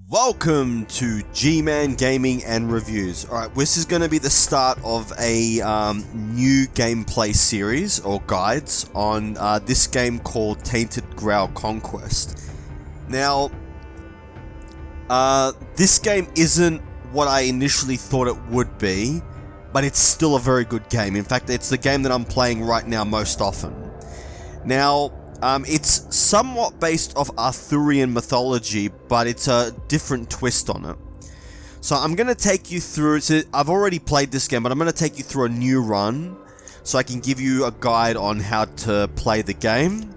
Welcome to G-Man Gaming and Reviews. Alright, this is going to be the start of a new gameplay series or guides on this game called Tainted Grail Conquest. Now, this game isn't what I initially thought it would be, but it's still a very good game. In fact, it's the game that I'm playing right now most often. Now, it's somewhat based off Arthurian mythology, but it's a different twist on it. So I'm going to take you through, so I've already played this game, but I'm going to take you through a new run, so I can give you a guide on how to play the game.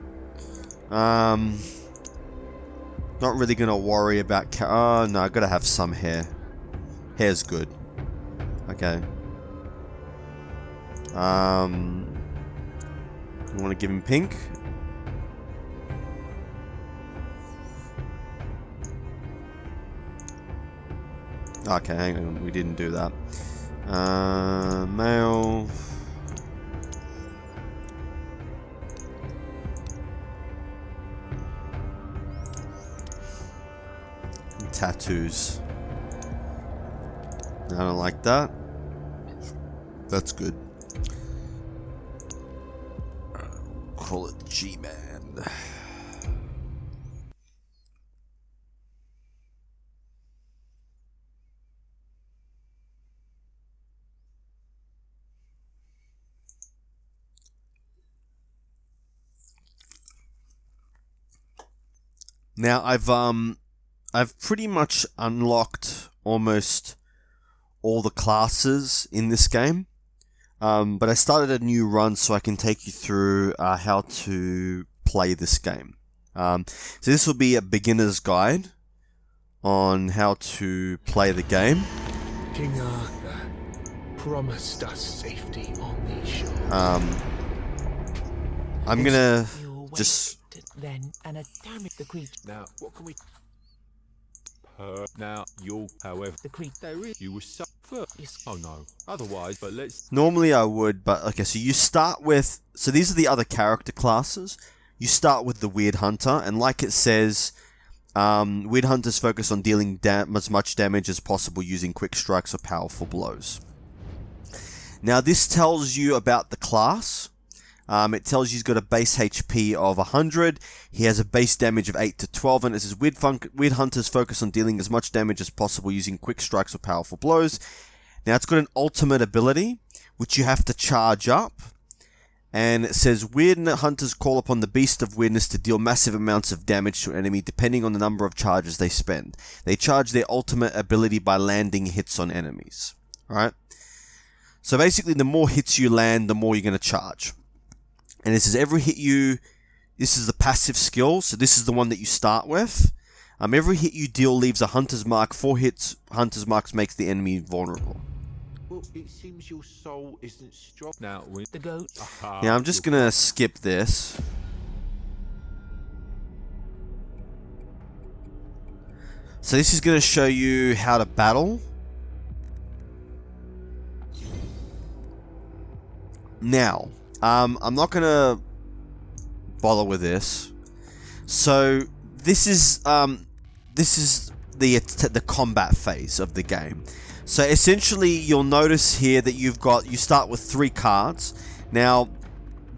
Not really going to worry about, oh no, I've got to have some hair. Hair's good. Okay. I want to give him pink. Okay, hang on, we didn't do that. Male. Tattoos. I don't like that. That's good. Call it G-Man. Now I've pretty much unlocked almost all the classes in this game, but I started a new run so I can take you through how to play this game. So this will be a beginner's guide on how to play the game. King Arthur promised us safety on these shores. I'm gonna just. Then and damage the creature. Now, what can we? Now, you'll, however, The creature. there is. You were so first. Oh no. Otherwise, but let's. Normally I would, but okay. So you start with. So these are the other character classes. You start with the Weird Hunter, and like it says, Weird Hunters focus on dealing as much damage as possible using quick strikes or powerful blows. Now this tells you about the class. It tells you he's got a base HP of 100, he has a base damage of 8 to 12, and it says Weird Hunters focus on dealing as much damage as possible using quick strikes or powerful blows. Now it's got an ultimate ability, which you have to charge up, and it says Weird Hunters call upon the Beast of Weirdness to deal massive amounts of damage to an enemy depending on the number of charges they spend. They charge their ultimate ability by landing hits on enemies. Alright? So basically the more hits you land, the more you're going to charge. And this is every hit you, this is the passive skill, so this is the one that you start with. Every hit you deal leaves a hunter's mark. 4 hits, hunter's marks makes the enemy vulnerable. Well, it seems your soul isn't strong now. The goat. Now I'm just gonna skip this. So this is gonna show you how to battle. Now, I'm not gonna bother with this. So this is the combat phase of the game. So essentially, you'll notice here that you start with 3 cards. Now,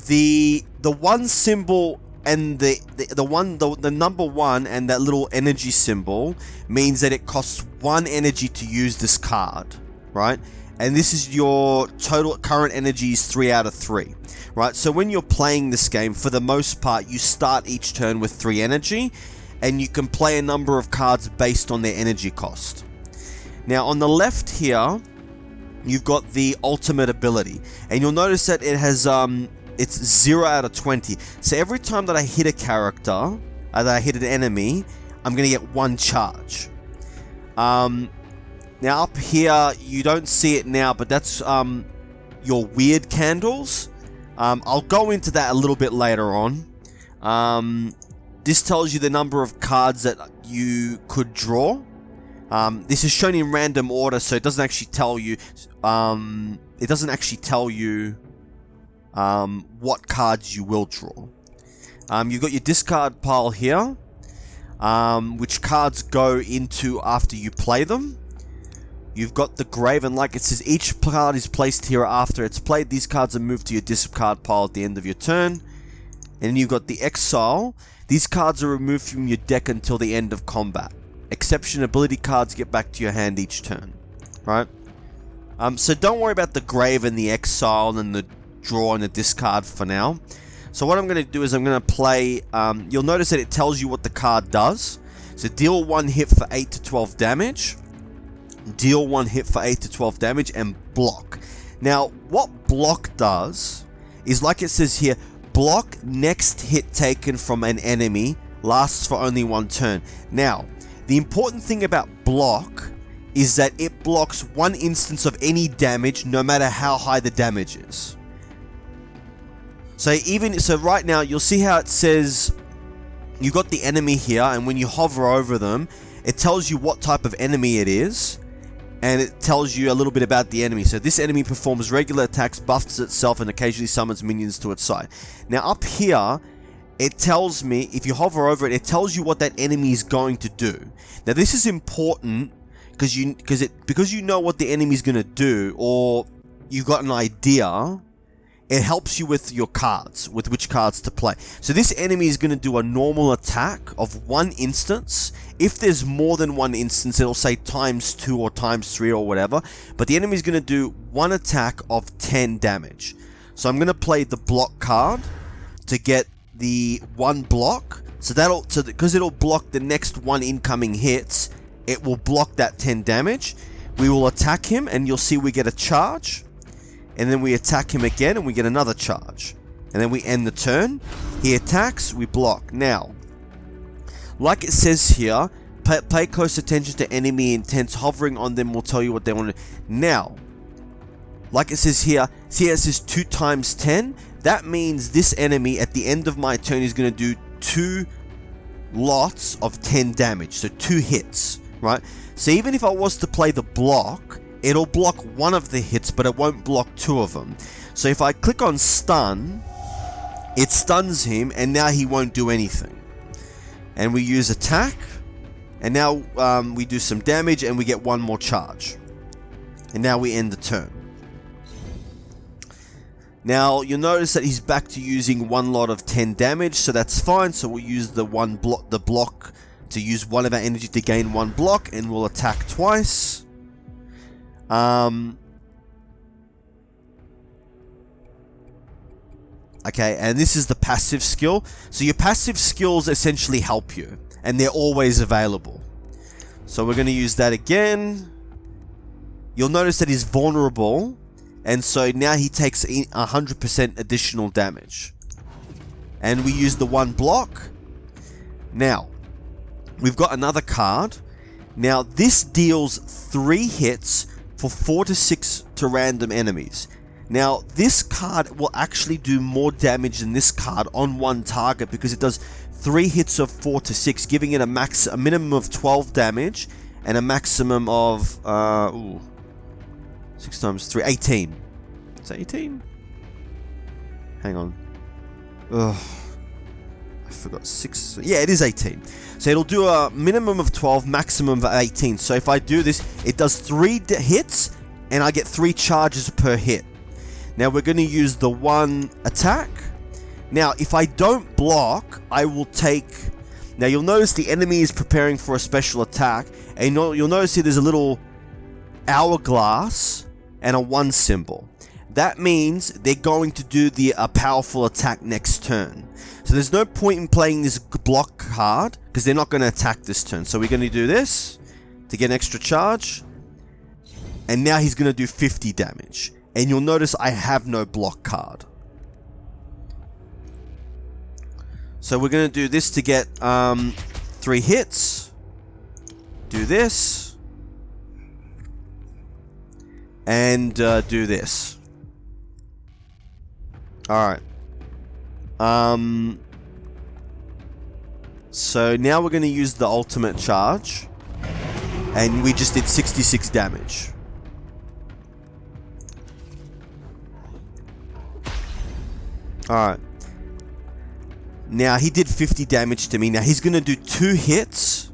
the one symbol and the number 1 and that little energy symbol means that it costs 1 energy to use this card, right? And this is your total current energy is 3 out of 3, right? So when you're playing this game, for the most part, you start each turn with 3 energy, and you can play a number of cards based on their energy cost. Now, on the left here, you've got the ultimate ability, and you'll notice that it has it's 0 out of 20. So every time that I hit a character, that I hit an enemy, I'm gonna get 1 charge. Now up here, you don't see it now, but that's your weird candles. I'll go into that a little bit later on. This tells you the number of cards that you could draw. This is shown in random order, so it doesn't actually tell you. What cards you will draw. You've got your discard pile here. which cards go into after you play them. You've got the grave, and like it says, each card is placed here after it's played. These cards are moved to your discard pile at the end of your turn. And then you've got the exile. These cards are removed from your deck until the end of combat. Exception ability cards get back to your hand each turn, right? So don't worry about the grave and the exile and the draw and the discard for now. So what I'm going to do is I'm going to play, you'll notice that it tells you what the card does. So deal 1 hit for 8 to 12 damage. Deal 1 hit for 8 to 12 damage, and block. Now, what block does is, like it says here, block next hit taken from an enemy lasts for only 1 turn. Now, the important thing about block is that it blocks 1 instance of any damage, no matter how high the damage is. So right now, you'll see how it says you got the enemy here, and when you hover over them, it tells you what type of enemy it is. And it tells you a little bit about the enemy. So this enemy performs regular attacks, buffs itself, and occasionally summons minions to its side. Now up here, it tells me, if you hover over it, it tells you what that enemy is going to do. Now this is important because you know what the enemy is going to do, or you've got an idea. It helps you with your cards, with which cards to play. So this enemy is going to do a normal attack of 1 instance. If there's more than 1 instance, it'll say ×2 or ×3 or whatever. But the enemy is going to do 1 attack of 10 damage. So I'm going to play the block card to get the 1 block. Because it'll block the next 1 incoming hits, it will block that 10 damage. We will attack him, and you'll see we get a charge. And then we attack him again, and we get another charge. And then we end the turn. He attacks, we block. Now, like it says here, pay close attention to enemy intents. Hovering on them will tell you what they want to do. Now, like it says here, see it says 2 × 10? That means this enemy, at the end of my turn, is going to do 2 lots of 10 damage. So 2 hits, right? So even if I was to play the block, it'll block 1 of the hits, but it won't block 2 of them. So if I click on stun, it stuns him, and now he won't do anything. And we use attack, and now we do some damage, and we get 1 more charge. And now we end the turn. Now you'll notice that he's back to using 1 lot of 10 damage, so that's fine. So we'll use the block to use 1 of our energy to gain 1 block, and we'll attack twice. Okay, and this is the passive skill. So your passive skills essentially help you, and they're always available. So we're going to use that again. You'll notice that he's vulnerable, and so now he takes 100% additional damage. And we use the 1 block. Now, we've got another card. Now, this deals 3 hits for 4 to 6 to random enemies. Now, this card will actually do more damage than this card on 1 target because it does 3 hits of 4 to 6, giving it a minimum of 12 damage and a maximum of 6 × 3, 18. Is that 18? Hang on. Ugh. I forgot 6. Yeah, it is 18. So it'll do a minimum of 12, maximum of 18. So if I do this, it does 3 hits, and I get 3 charges per hit. Now we're going to use the 1 attack. Now, if I don't block, I will take... Now you'll notice the enemy is preparing for a special attack, and you'll notice here there's a little hourglass and a 1 symbol. That means they're going to do a powerful attack next turn. So there's no point in playing this block card because they're not going to attack this turn. So we're going to do this to get an extra charge. And now he's going to do 50 damage. And you'll notice I have no block card. So we're going to do this to get 3 hits. Do this. And do this. Alright. So now we're going to use the ultimate charge. And we just did 66 damage. Alright. Now, he did 50 damage to me. Now, he's going to do 2 hits.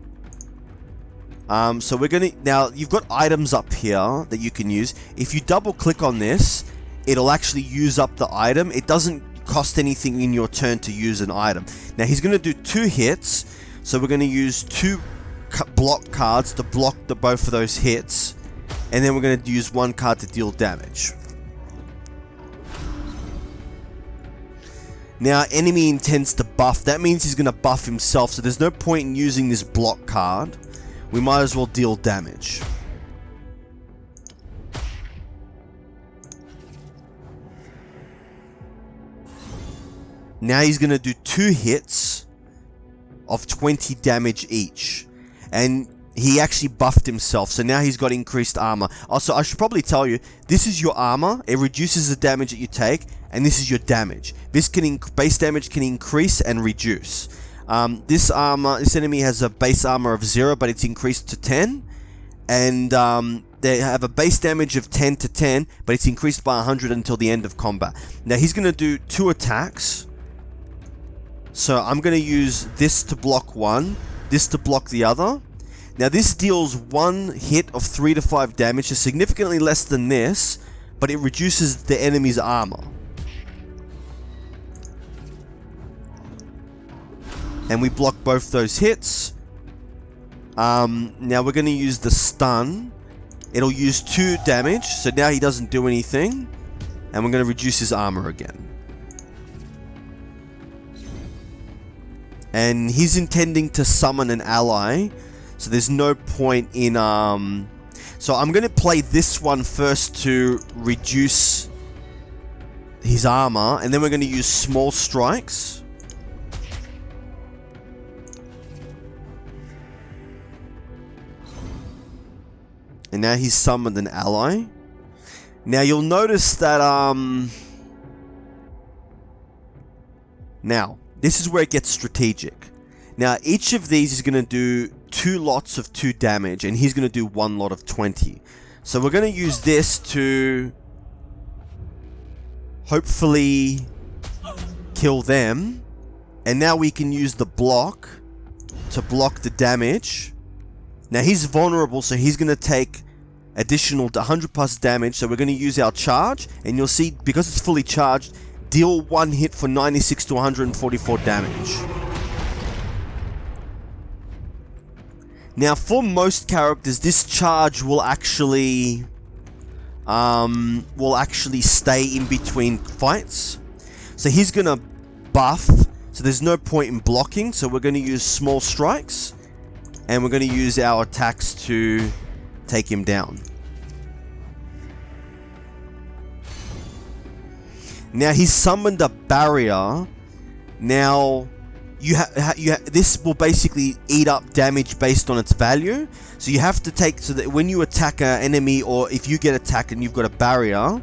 So we're going to... Now, you've got items up here that you can use. If you double-click on this, it'll actually use up the item. It doesn't cost anything in your turn to use an item. Now, he's going to do 2 hits. So we're going to use 2 block cards to block both of those hits. And then we're going to use 1 card to deal damage. Now, enemy intends to buff. That means he's going to buff himself. So there's no point in using this block card. We might as well deal damage. Now he's going to do 2 hits of 20 damage each. And he actually buffed himself. So now he's got increased armor. Also, I should probably tell you, this is your armor. It reduces the damage that you take. And this is your damage. This base damage can increase and reduce. This enemy has a base armor of 0, but it's increased to 10. And they have a base damage of 10 to 10, but it's increased by 100 until the end of combat. Now he's going to do 2 attacks. So I'm going to use this to block one, this to block the other. Now this deals 1 hit of 3 to 5 damage, so significantly less than this, but it reduces the enemy's armor. And we block both those hits. Now we're going to use the stun. It'll use 2 damage, so now he doesn't do anything. And we're going to reduce his armor again. And he's intending to summon an ally, so there's no point in... So I'm going to play this one first to reduce his armor, and then we're going to use small strikes. And now he's summoned an ally. Now you'll notice that, now, this is where it gets strategic. Now, each of these is going to do 2 lots of 2 damage, and he's going to do 1 lot of 20. So we're going to use this to hopefully kill them. And now we can use the block to block the damage. Now he's vulnerable, so he's going to take additional 100 plus damage. So we're going to use our charge, and you'll see, because it's fully charged, deal 1 hit for 96 to 144 damage. Now for most characters, this charge will actually stay in between fights. So he's going to buff, so there's no point in blocking, so we're going to use small strikes. And we're going to use our attacks to take him down. Now he's summoned a barrier. Now this will basically eat up damage based on its value. So you have to take, so that when you attack an enemy, or if you get attacked and you've got a barrier,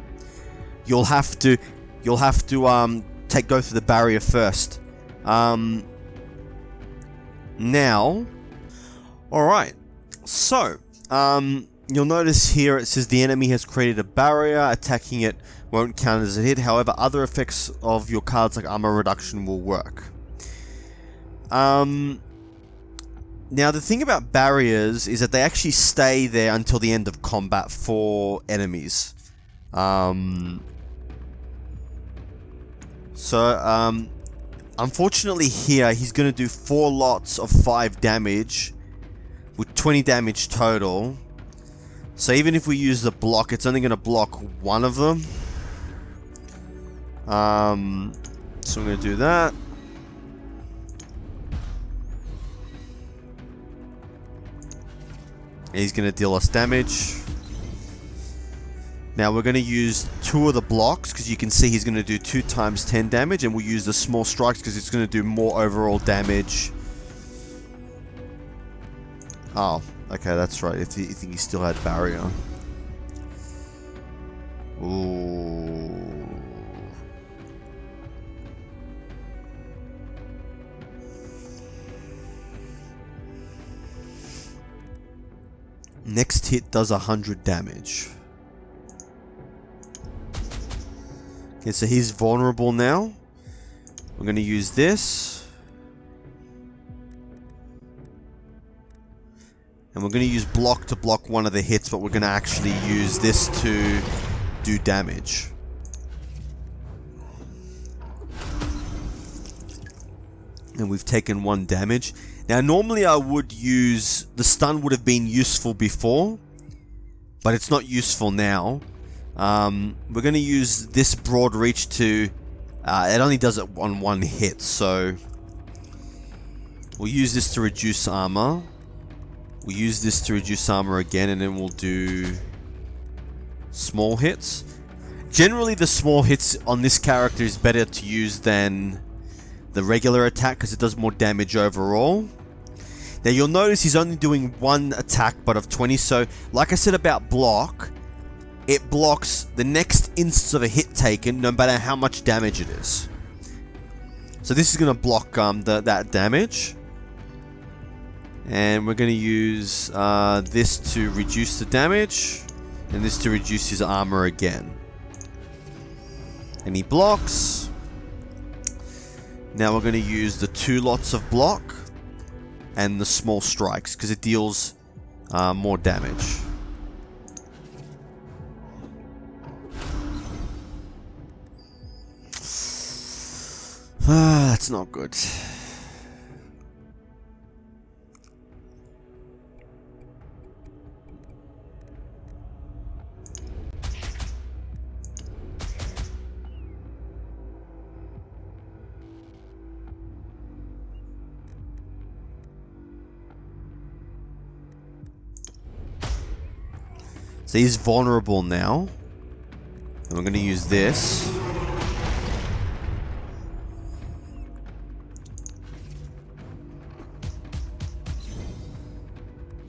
you'll have to go through the barrier first. Now. Alright, so, you'll notice here it says the enemy has created a barrier, attacking it won't count as a hit, however other effects of your cards like armor reduction will work. Now the thing about barriers is that they actually stay there until the end of combat for enemies. Unfortunately here he's going to do 4 lots of 5 damage. With 20 damage total. So even if we use the block, it's only going to block 1 of them. So I'm going to do that. He's going to deal us damage. Now we're going to use 2 of the blocks, because you can see he's going to do 2 times 10 damage. And we'll use the small strikes because it's going to do more overall damage. Oh, okay, that's right. If you think he still had barrier. Ooh. Next hit does 100 damage. Okay, so he's vulnerable now. We're going to use this. And we're going to use block to block one of the hits, but we're going to actually use this to do damage. And we've taken 1 damage. Now, normally I would use... The stun would have been useful before, but it's not useful now. We're going to use this broad reach to... it only does it on 1 hit, so... We'll use this to reduce armor. We'll use this to reduce armor again, and then we'll do... small hits. Generally, the small hits on this character is better to use than the regular attack, because it does more damage overall. Now, you'll notice he's only doing 1 attack, but of 20, so like I said about block... It blocks the next instance of a hit taken, no matter how much damage it is. So this is going to block that damage. And we're going to use this to reduce the damage. And this to reduce his armor again. And he blocks. Now we're going to use the 2 lots of block. And the small strikes, because it deals more damage. That's not good. So he's vulnerable now. And we're going to use this.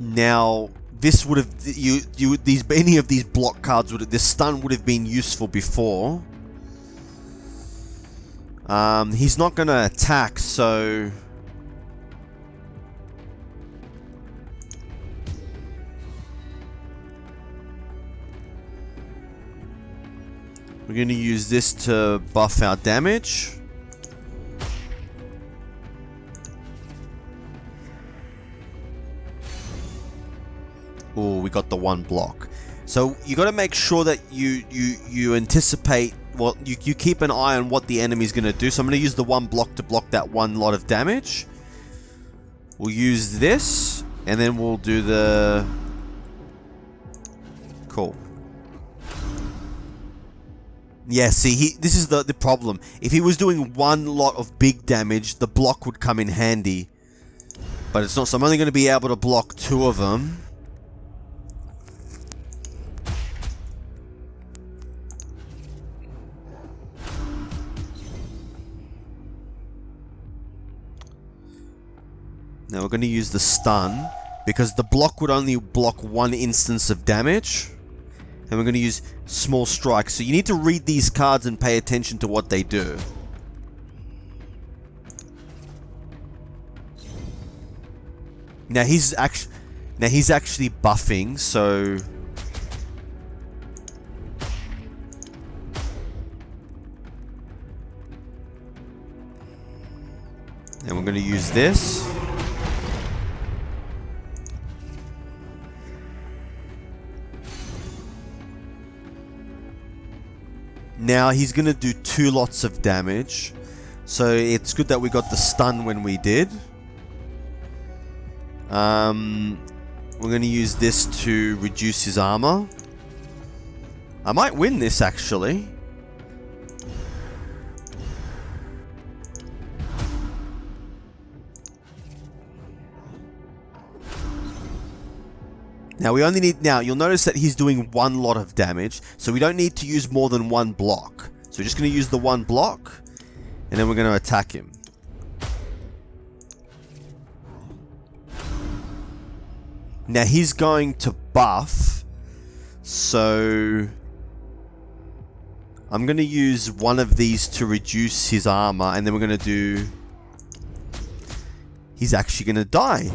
Now, this would have any of these block cards would have, this stun would have been useful before. He's not going to attack, so we're going to use this to buff our damage. Oh, we got the 1 block. So you got to make sure that you anticipate. Well, you keep an eye on what the enemy's going to do. So I'm going to use the 1 block to block that 1 lot of damage. We'll use this, and then we'll do the... Cool. Yeah, see, this is the problem. If he was doing 1 lot of big damage, the block would come in handy. But it's not, so I'm only going to be able to block 2 of them. Now we're going to use the stun, because the block would only block 1 instance of damage. And we're going to use small strikes. So you need to read these cards and pay attention to what they do. Now he's actually buffing, so... And we're going to use this. Now he's going to do 2 lots of damage. So it's good that we got the stun when we did. We're going to use this to reduce his armor. I might win this actually. Now we only need, now you'll notice that he's doing 1 lot of damage, so we don't need to use more than 1 block. So we're just going to use the 1 block, and then we're going to attack him. Now he's going to buff, so I'm going to use one of these to reduce his armor, and then we're going to do, he's actually going to die.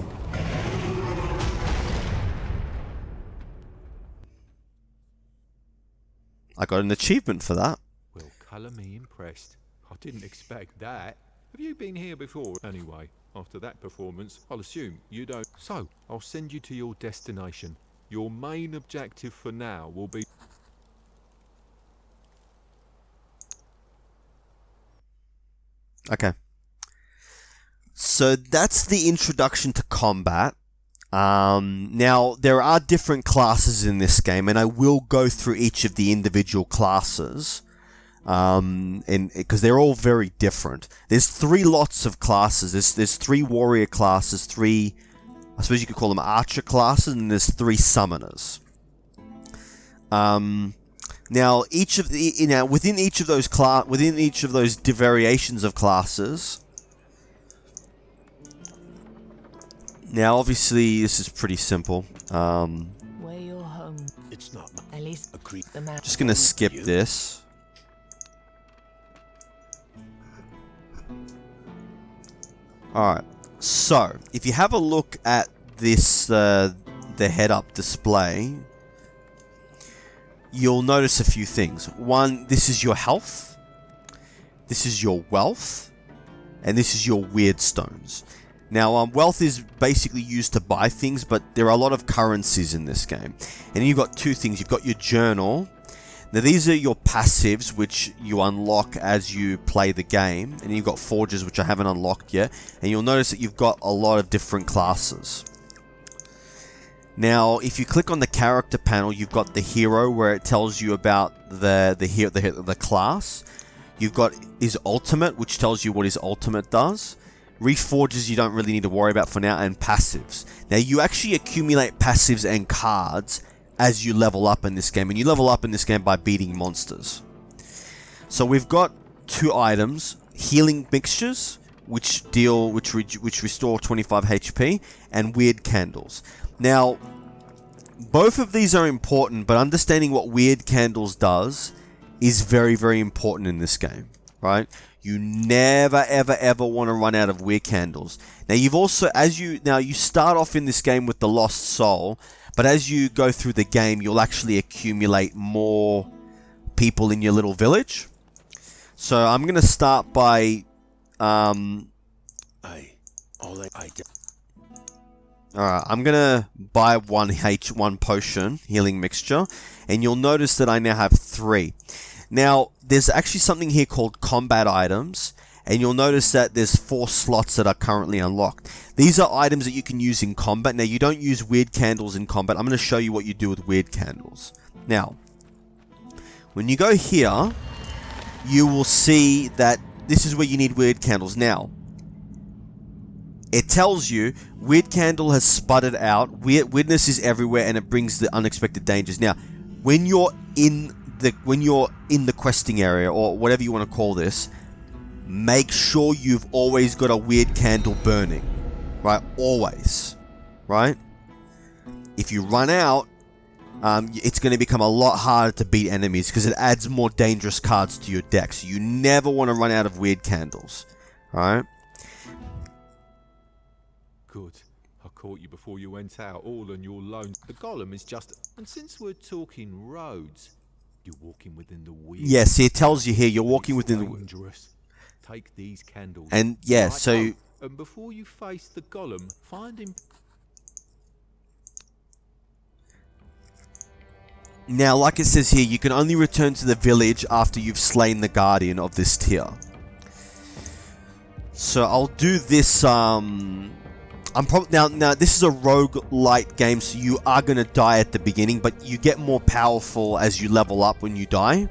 I got an achievement for that. Well, colour me impressed. I didn't expect that. Have you been here before, anyway? After that performance, I'll assume you don't. So, I'll send you to your destination. Your main objective for now will be... Okay. So that's the introduction to combat. Now, there are different classes in this game, and I will go through each of the individual classes, and because they're all very different. There's 3 lots of classes. There's 3 warrior classes, 3, I suppose you could call them archer classes, and there's 3 summoners. Now, within each of those variations of classes. Now, obviously, this is pretty simple. Where you're home. It's not At least a creep. the man. Just gonna skip this. Alright, so, if you have a look at this, the head-up display, you'll notice a few things. One, this is your health, this is your wealth, and this is your weird stones. Now, wealth is basically used to buy things, but there are a lot of currencies in this game. And you've got 2 things. You've got your journal. Now, these are your passives, which you unlock as you play the game. And you've got forges, which I haven't unlocked yet. And you'll notice that you've got a lot of different classes. Now, if you click on the character panel, you've got the hero, where it tells you about the class. You've got his ultimate, which tells you what his ultimate does. Reforges you don't really need to worry about for now, and passives. Now, you actually accumulate passives and cards as you level up in this game, and you level up in this game by beating monsters. So we've got 2 items: healing mixtures, which restore 25 HP, and weird candles. Now, both of these are important, but understanding what weird candles does is very, very important in this game, right? You never, ever, ever want to run out of weird candles. Now, you start off in this game with the Lost Soul, but as you go through the game, you'll actually accumulate more people in your little village. So I'm going to start by... Alright, I'm going to buy one potion, healing mixture, and you'll notice that I now have 3. Now, there's actually something here called combat items, and you'll notice that there's 4 slots that are currently unlocked. These are items that you can use in combat. Now, you don't use weird candles in combat. I'm going to show you what you do with weird candles. Now, when you go here, you will see that this is where you need weird candles. Now, it tells you weird candle has sputtered out, weirdness is everywhere, and it brings the unexpected dangers. Now, when you're in the questing area, or whatever you want to call this, make sure you've always got a weird candle burning, right? Always, right? If you run out, it's going to become a lot harder to beat enemies because it adds more dangerous cards to your deck. So you never want to run out of weird candles, right? Good. I caught you before you went out, all on your loan. The golem is just... And since we're talking roads, you're walking within the weird... Yeah, see, it tells you here, you're walking within the... Dangerous. Take these candles. And, yeah, right so... up, and before you face the golem, find him... Now, like it says here, you can only return to the village after you've slain the guardian of this tier. So I'll do this, now this is a roguelite game, so you are going to die at the beginning, but you get more powerful as you level up when you die.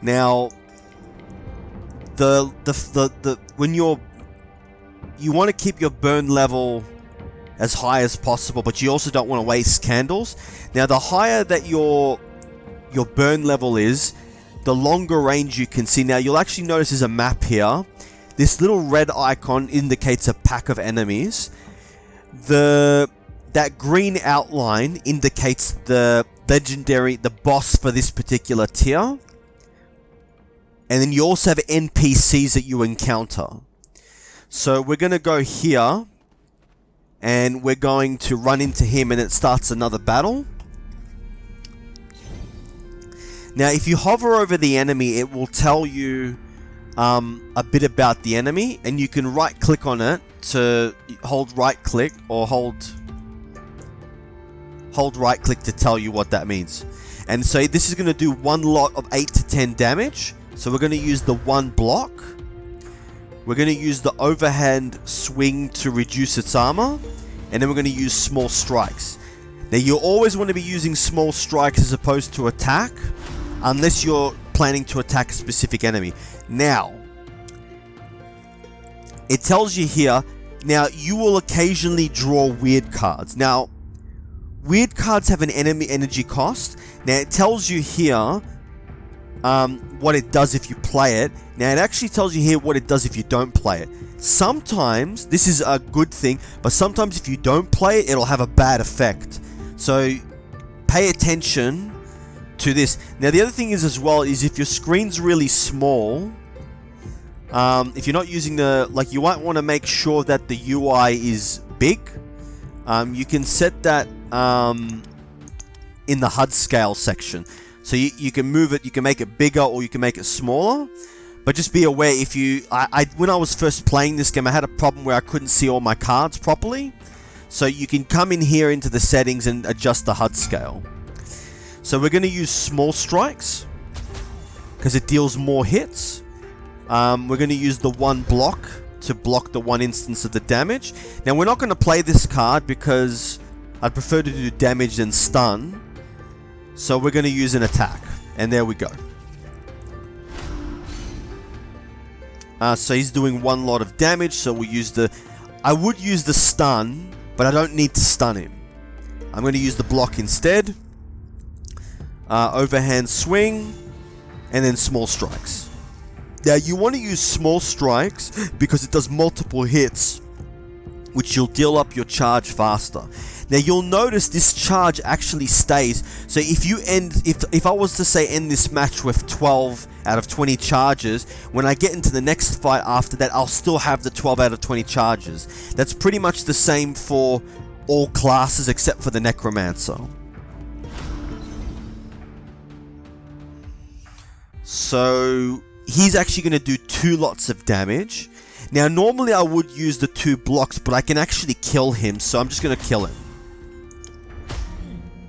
Now, when you want to keep your burn level as high as possible, but you also don't want to waste candles. Now, the higher that your burn level is, the longer range you can see. Now, you'll actually notice there's a map here. This little red icon indicates a pack of enemies. That green outline indicates the boss for this particular tier. And then you also have NPCs that you encounter. So we're going to go here, and we're going to run into him, and it starts another battle. Now, if you hover over the enemy, it will tell you a bit about the enemy, and you can right click on it to hold right click or hold right click to tell you what that means. And so this is going to do one lot of 8 to 10 damage. So we're going to use the one block. We're going to use the overhand swing to reduce its armor. And then we're going to use small strikes. Now you always want to be using small strikes as opposed to attack, unless you're planning to attack a specific enemy. Now, it tells you here, now you will occasionally draw weird cards. Now, weird cards have an enemy energy cost. Now it tells you here what it does if you play it. Now it actually tells you here what it does if you don't play it. Sometimes, this is a good thing, but sometimes if you don't play it, it'll have a bad effect. So pay attention to this. Now the other thing is as well, is if your screen's really small, if you're not using the, like, you might want to make sure that the UI is big. You can set that in the HUD scale section. So you can move it, you can make it bigger or you can make it smaller. But just be aware, if you, when I was first playing this game, I had a problem where I couldn't see all my cards properly. So you can come in here into the settings and adjust the HUD scale. So we're going to use small strikes because it deals more hits. We're going to use the one block to block the one instance of the damage. Now we're not going to play this card because I'd prefer to do damage than stun. So we're going to use an attack. And there we go. So he's doing one lot of damage. So we'll use the... I would use the stun, but I don't need to stun him. I'm going to use the block instead. Overhand swing. And then small strikes. Now you want to use small strikes because it does multiple hits, which you'll deal up your charge faster. Now you'll notice this charge actually stays. So if you end, if I was to say end this match with 12 out of 20 charges, when I get into the next fight after that, I'll still have the 12 out of 20 charges. That's pretty much the same for all classes except for the Necromancer. So he's actually going to do 2 lots of damage. Now normally I would use the 2 blocks, but I can actually kill him, so I'm just going to kill him.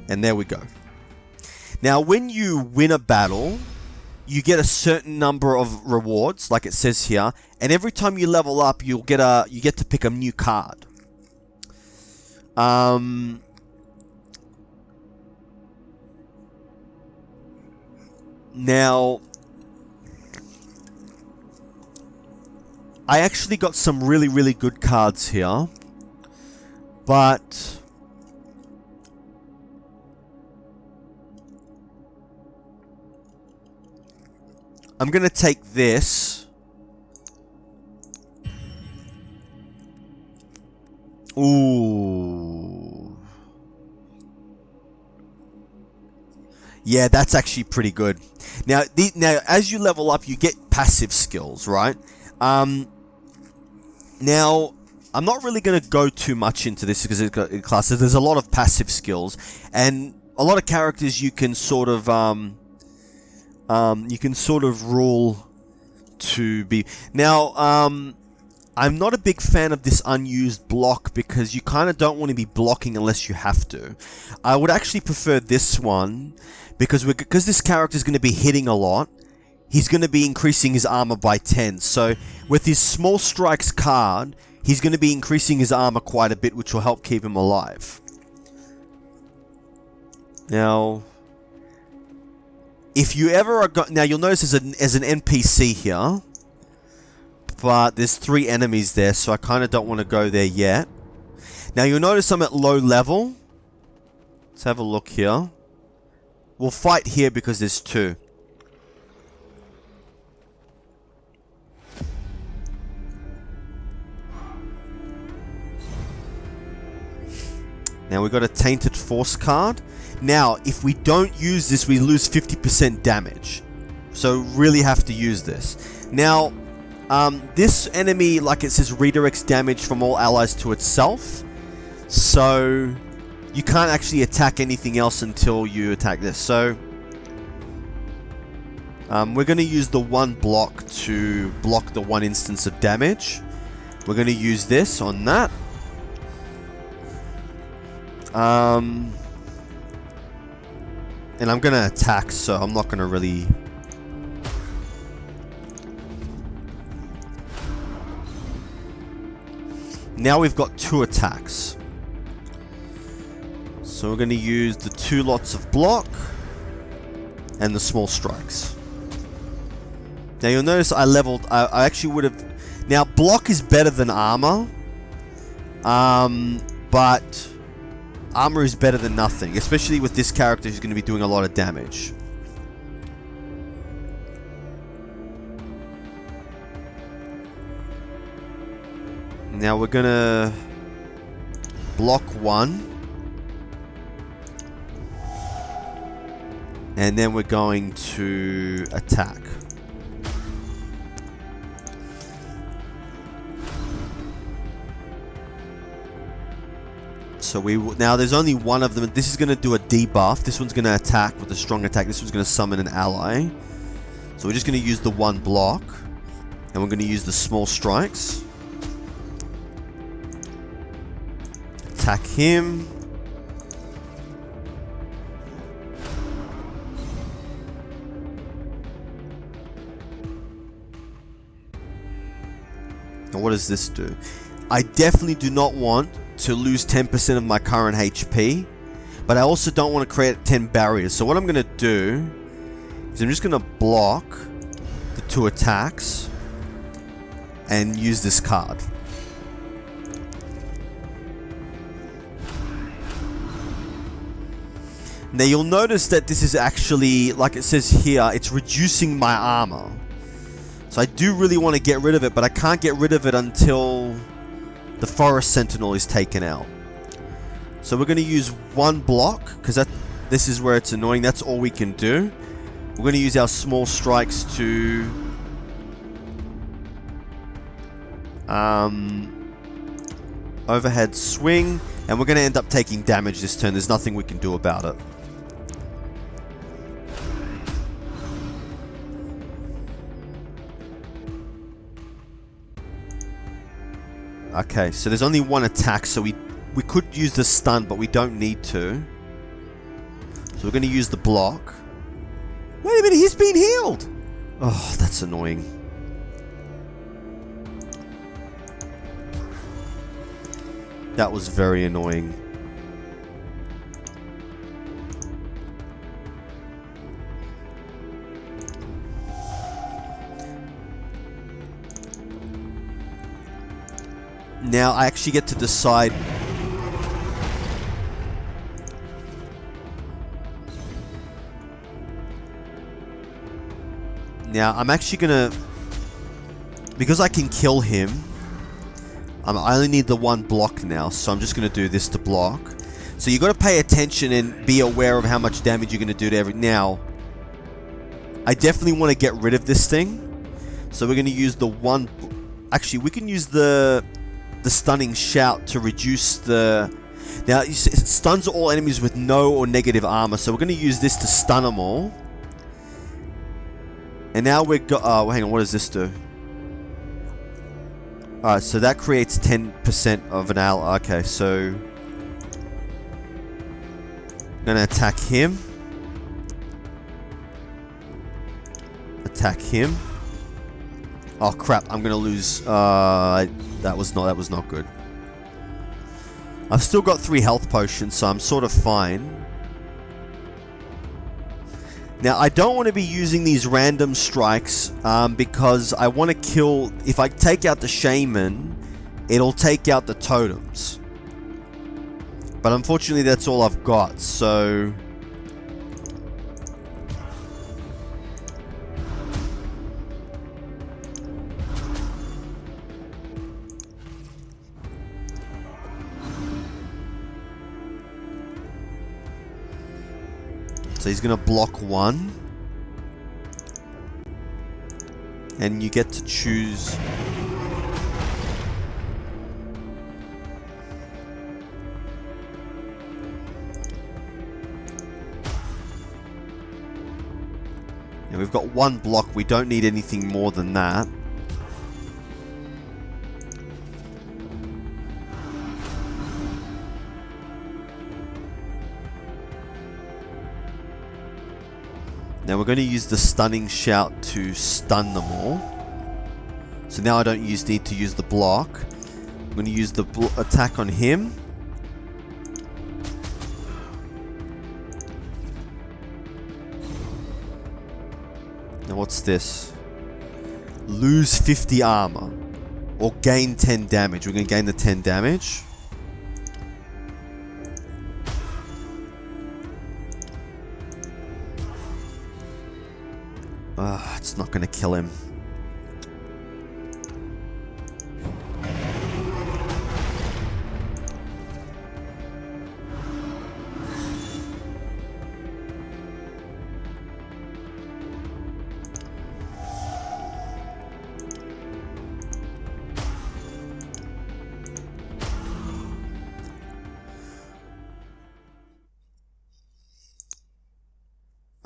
And there we go. Now when you win a battle, you get a certain number of rewards, like it says here, and every time you level up, you get to pick a new card. Now, I actually got some really, really good cards here, but I'm going to take this. Ooh. Yeah, that's actually pretty good. Now, as you level up, you get passive skills, right? Now, I'm not really going to go too much into this because it's got classes. There's a lot of passive skills, and a lot of characters you can sort of rule to be. Now, I'm not a big fan of this unused block because you kind of don't want to be blocking unless you have to. I would actually prefer this one because this character is going to be hitting a lot. He's going to be increasing his armor by 10. So with his small strikes card, he's going to be increasing his armor quite a bit, which will help keep him alive. Now, if you ever are now you'll notice there's an NPC here, but there's 3 enemies there, so I kind of don't want to go there yet. Now you'll notice I'm at low level. Let's have a look here. We'll fight here because there's 2. Now we've got a Tainted Force card. Now, if we don't use this, we lose 50% damage. So really have to use this. Now, this enemy, like it says, redirects damage from all allies to itself. So you can't actually attack anything else until you attack this. So we're going to use the one block to block the one instance of damage. We're going to use this on that. And I'm going to attack, so I'm not going to really... Now we've got 2 attacks. So we're going to use the 2 lots of block and the small strikes. Now you'll notice I actually would have... Now block is better than armor. But armor is better than nothing. Especially with this character who's going to be doing a lot of damage. Now we're going to block 1. And then we're going to attack. So now there's only one of them. This is going to do a debuff. This one's going to attack with a strong attack. This one's going to summon an ally. So we're just going to use the 1 block. And we're going to use the small strikes. Attack him. Now what does this do? I definitely do not want to lose 10% of my current HP, but I also don't want to create 10 barriers. So what I'm going to do is I'm just going to block the 2 attacks and use this card. Now you'll notice that this is actually, like it says here, it's reducing my armor. So I do really want to get rid of it, but I can't get rid of it until the Forest Sentinel is taken out. So we're going to use 1 block, because this is where it's annoying. That's all we can do. We're going to use our small strikes to... overhead swing, and we're going to end up taking damage this turn. There's nothing we can do about it. Okay, so there's only 1 attack, so we could use the stun, but we don't need to. So we're going to use the block. Wait a minute, he's been healed! Oh, that's annoying. That was very annoying. Now I actually get to decide. Now I'm actually gonna, because I can kill him, I only need the 1 block now, so I'm just gonna do this to block. So you got to pay attention and be aware of how much damage you're gonna do to every. Now I definitely want to get rid of this thing, so we're gonna use the 1. Actually, we can use the stunning shout to reduce the... Now, it stuns all enemies with no or negative armor, so we're going to use this to stun them all. And now we're oh, hang on, what does this do? Alright, so that creates 10% of an ally. Okay, so... I'm going to attack him. Attack him. Oh crap, I'm going to lose... That was not good. I've still got 3 health potions, so I'm sort of fine. Now, I don't want to be using these random strikes because I want to kill... If I take out the shaman, it'll take out the totems. But unfortunately, that's all I've got, so... So he's going to block 1. And you get to choose... And we've got 1 block. We don't need anything more than that. Now we're going to use the stunning shout to stun them all. So now I don't need to use the block. I'm going to use the attack on him. Now what's this? Lose 50 armor. Or gain 10 damage. We're going to gain the 10 damage. It's not going to kill him.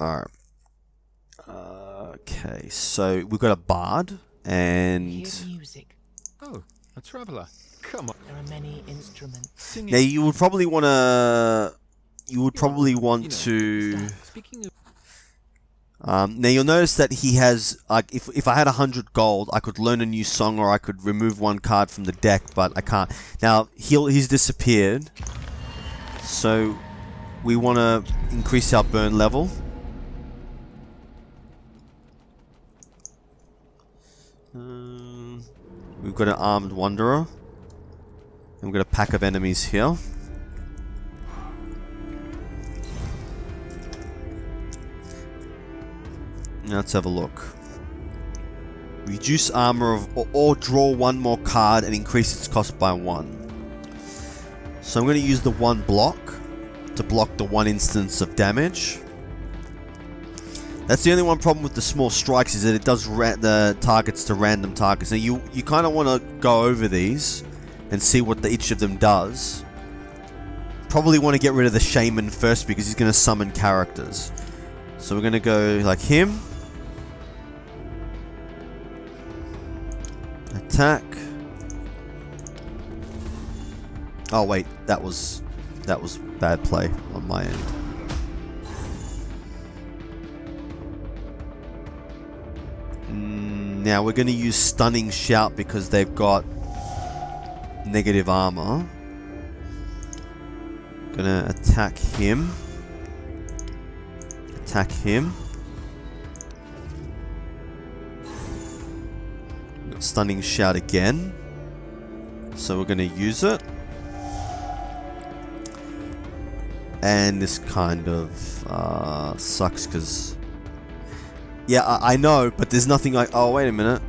Alright. Okay, so we've got a bard and Hear the music. Oh, a traveller. Come on. There are many instruments. Singing. now you would probably want to Speaking of now you'll notice that he has if I had 100 gold I could learn a new song or I could remove one card from the deck, but I can't. Now he's disappeared, so we want to increase our burn level. We've got an armed wanderer. And we've got a pack of enemies here. Now let's have a look. Reduce armor or draw one more card and increase its cost by 1. So I'm going to use the 1 block to block the 1 instance of damage. That's the only one problem with the small strikes, is that it does the targets to random targets. Now you kind of want to go over these and see what each of them does. Probably want to get rid of the shaman first because he's going to summon characters. So we're going to go like him. Attack. Oh wait, that was bad play on my end. Now we're going to use Stunning Shout because they've got negative armor. Gonna attack him. Attack him. Stunning Shout again. So we're going to use it. And this kind of sucks because... Yeah, I know, but there's nothing like... Oh, wait a minute.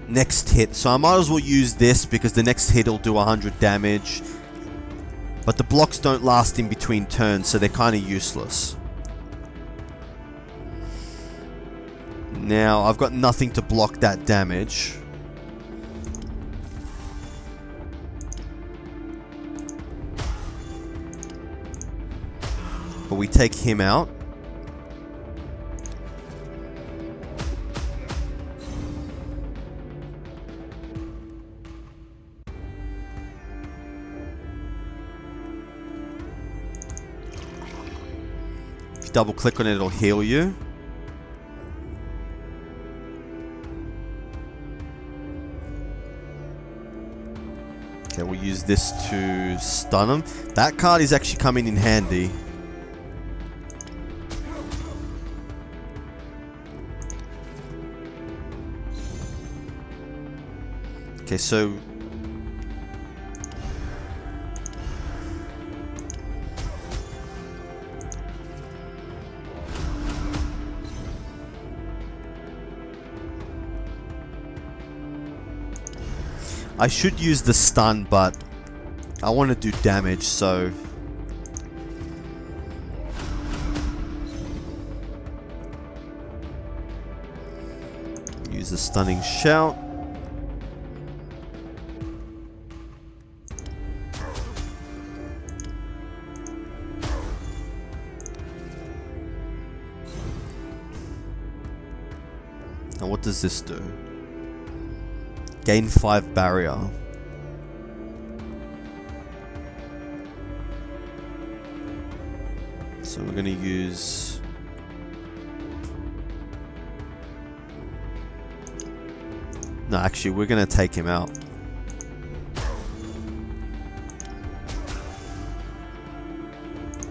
Next hit. So I might as well use this because the next hit will do 100 damage. But the blocks don't last in between turns, so they're kind of useless. Now, I've got nothing to block that damage. But we take him out. If you double click on it, it'll heal you. Okay, we'll use this to stun him. That card is actually coming in handy. Okay, so... I should use the stun, but I want to do damage, so... Use the Stunning Shout. Now what does this do? Gain 5 barrier. So we're going to use No, actually, we're going to take him out.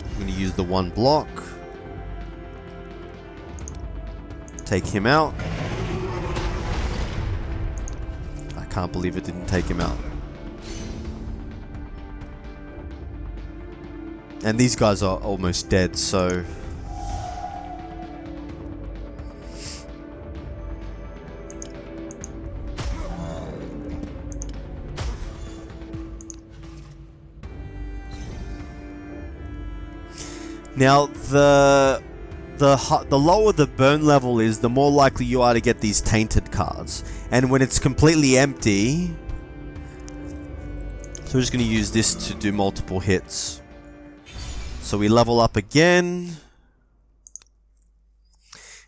I'm going to use the one block. Take him out. I can't believe it didn't take him out. And these guys are almost dead, so... Now, the lower the burn level is, the more likely you are to get these tainted cards. And when it's completely empty... So we're just going to use this to do multiple hits. So we level up again.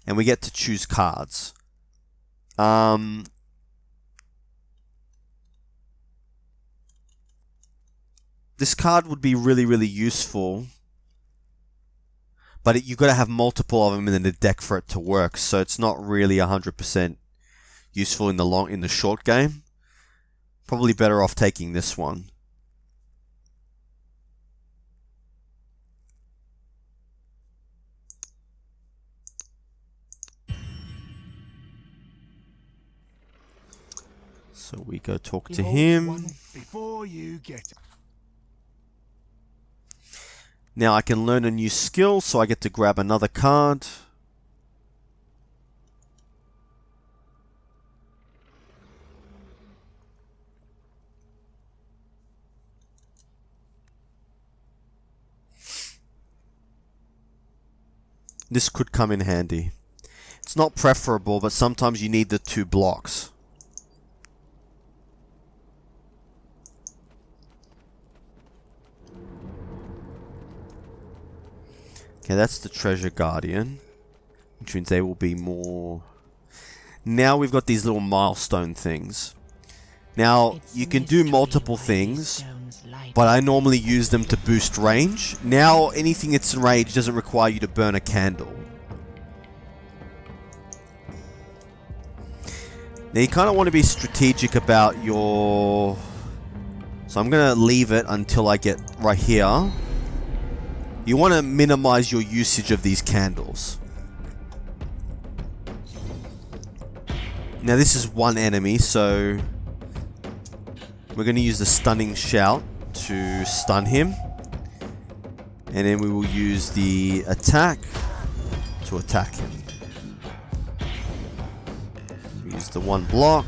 And we get to choose cards. This card would be really, really useful. But you've got to have multiple of them in the deck for it to work. So it's not really 100% useful in the short game. Probably better off taking this one. So we go talk to him. Before you get... Now I can learn a new skill, so I get to grab another card. This could come in handy. It's not preferable, but sometimes you need the 2 blocks. Okay, that's the Treasure Guardian, which means they will be more... Now we've got these little milestone things. Now, you can do multiple things, but I normally use them to boost range. Now, anything that's in range doesn't require you to burn a candle. Now, you kind of want to be strategic about your... So I'm going to leave it until I get right here. You want to minimize your usage of these candles. Now this is one enemy, so we're going to use the stunning shout to stun him. And then we will use the attack to attack him. Use the one block.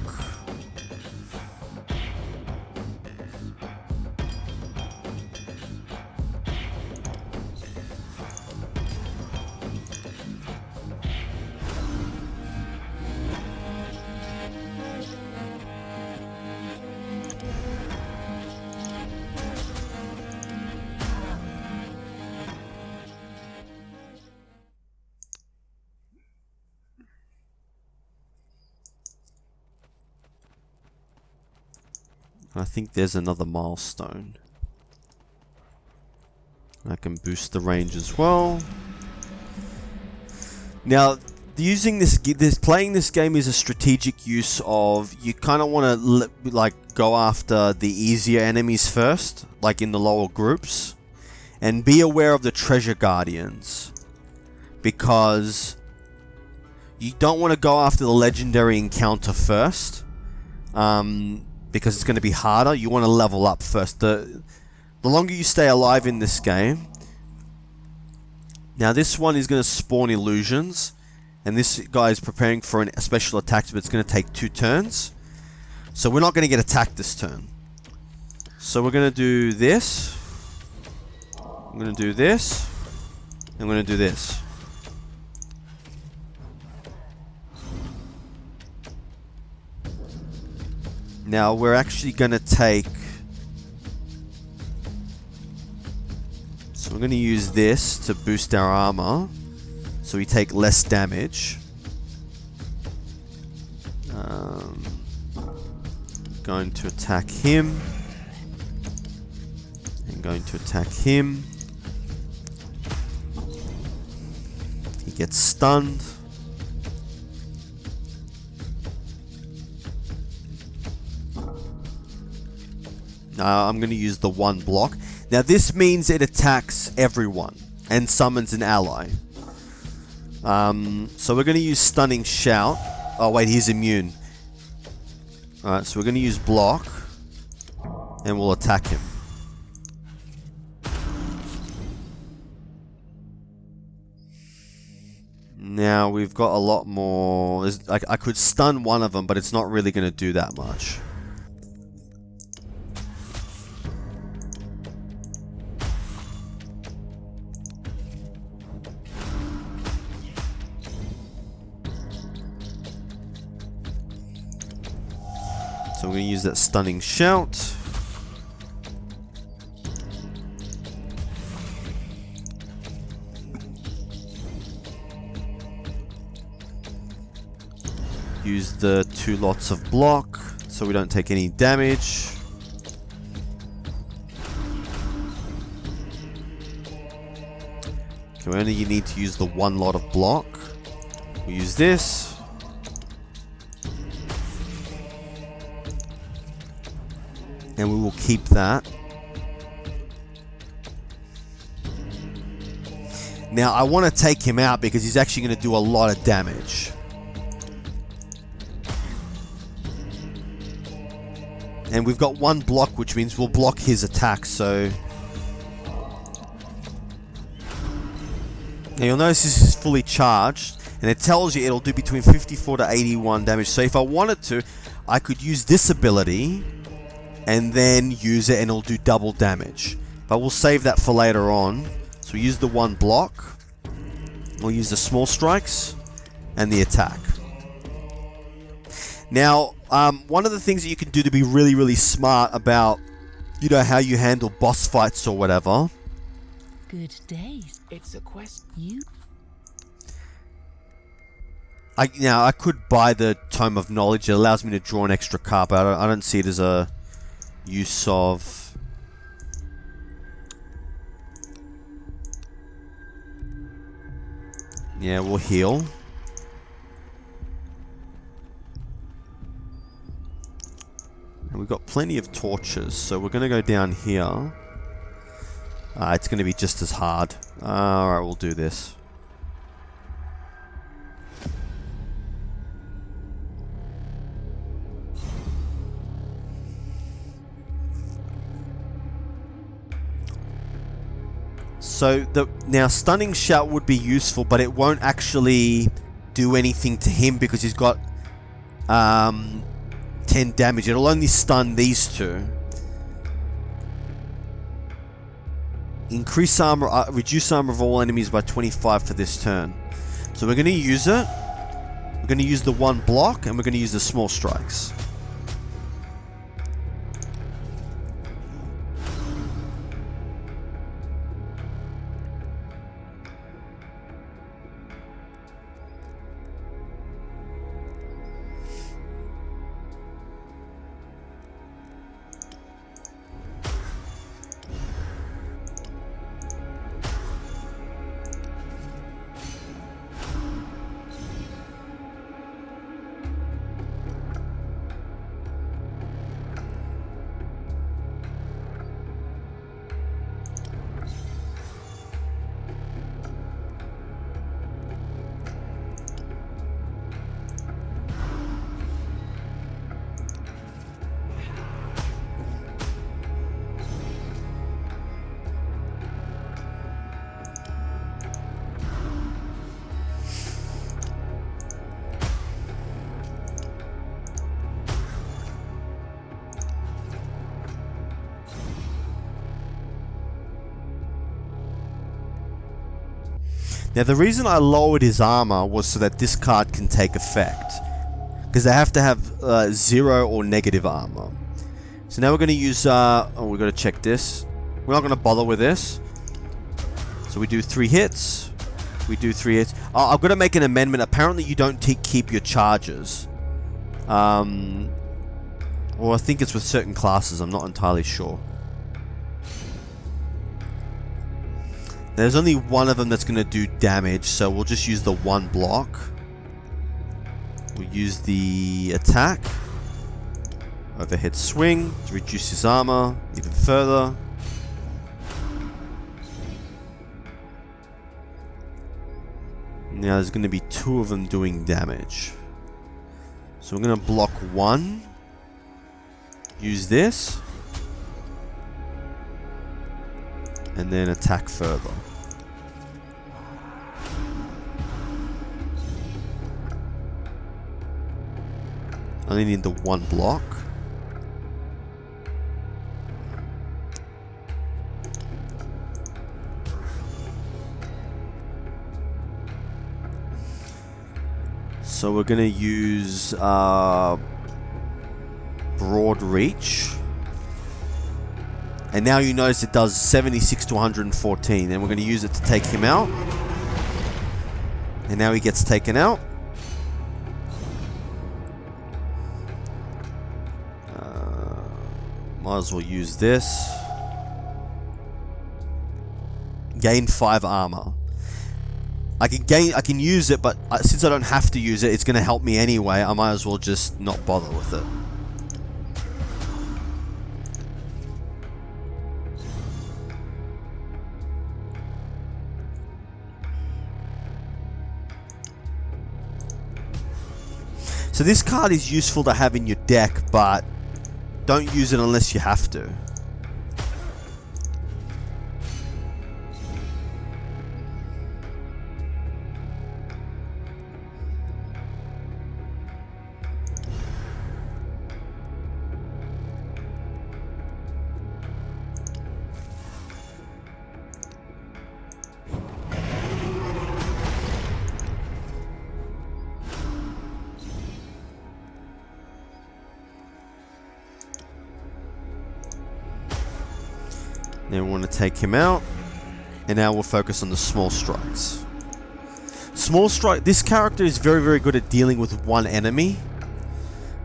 I think there's another milestone. I can boost the range as well. Now, using playing this game is a strategic use of, you kind of want to like go after the easier enemies first, like in the lower groups, and be aware of the Treasure Guardians, because you don't want to go after the legendary encounter first. Because it's going to be harder. You want to level up first. The longer you stay alive in this game... Now this one is going to spawn illusions. And this guy is preparing for a special attack, but it's going to take 2 turns. So we're not going to get attacked this turn. So we're going to do this. I'm going to do this. I'm going to do this. Now we're actually going to take... So we're going to use this to boost our armor, so we take less damage. Going to attack him. And going to attack him. He gets stunned. I'm going to use the 1 block. Now this means it attacks everyone and summons an ally. So we're going to use Stunning Shout. Oh wait, he's immune. Alright, so we're going to use block. And we'll attack him. Now we've got a lot more. I could stun one of them, but it's not really going to do that much. So we're going to use that Stunning Shout. Use the 2 lots of block so we don't take any damage. Okay, we only need to use the 1 lot of block. We'll use this. And we will keep that. Now I want to take him out because he's actually going to do a lot of damage. And we've got 1 block, which means we'll block his attack, so... Now you'll notice this is fully charged, and it tells you it'll do between 54 to 81 damage. So if I wanted to, I could use this ability, and then use it, and it'll do double damage. But we'll save that for later on. So we use the 1 block. We'll use the small strikes, and the attack. Now, one of the things that you can do to be really, really smart about, you know, how you handle boss fights or whatever. Good days. It's a quest. You. I could buy the Tome of Knowledge. It allows me to draw an extra card, but I don't see it as a use of. Yeah, we'll heal. And we've got plenty of torches, so we're going to go down here. It's going to be just as hard. Alright, we'll do this. So, now Stunning Shout would be useful, but it won't actually do anything to him because he's got 10 damage. It'll only stun these 2. Increase armor, reduce armor of all enemies by 25 for this turn. So we're going to use it. We're going to use the 1 block, and we're going to use the small strikes. Now the reason I lowered his armor was so that this card can take effect. Because they have to have 0 or negative armor. So now we're going to use... we've got to check this. We're not going to bother with this. So we do 3 hits. We do 3 hits. Oh, I've got to make an amendment. Apparently you don't keep your charges. Well, I think it's with certain classes. I'm not entirely sure. There's only one of them that's going to do damage, so we'll just use the 1 block. We'll use the attack. Overhead swing to reduce his armor even further. Now there's going to be 2 of them doing damage. So we're going to block 1. Use this. And then attack further. I only need the 1 block. So we're going to use broad reach. And now you notice it does 76 to 114. And we're going to use it to take him out. And now he gets taken out. Might as well use this. Gain 5 armor. I can use it, but since I don't have to use it, it's going to help me anyway. I might as well just not bother with it. So this card is useful to have in your deck, but don't use it unless you have to. Then we want to take him out. And now we'll focus on the small strikes. Small strike. This character is very, very good at dealing with one enemy.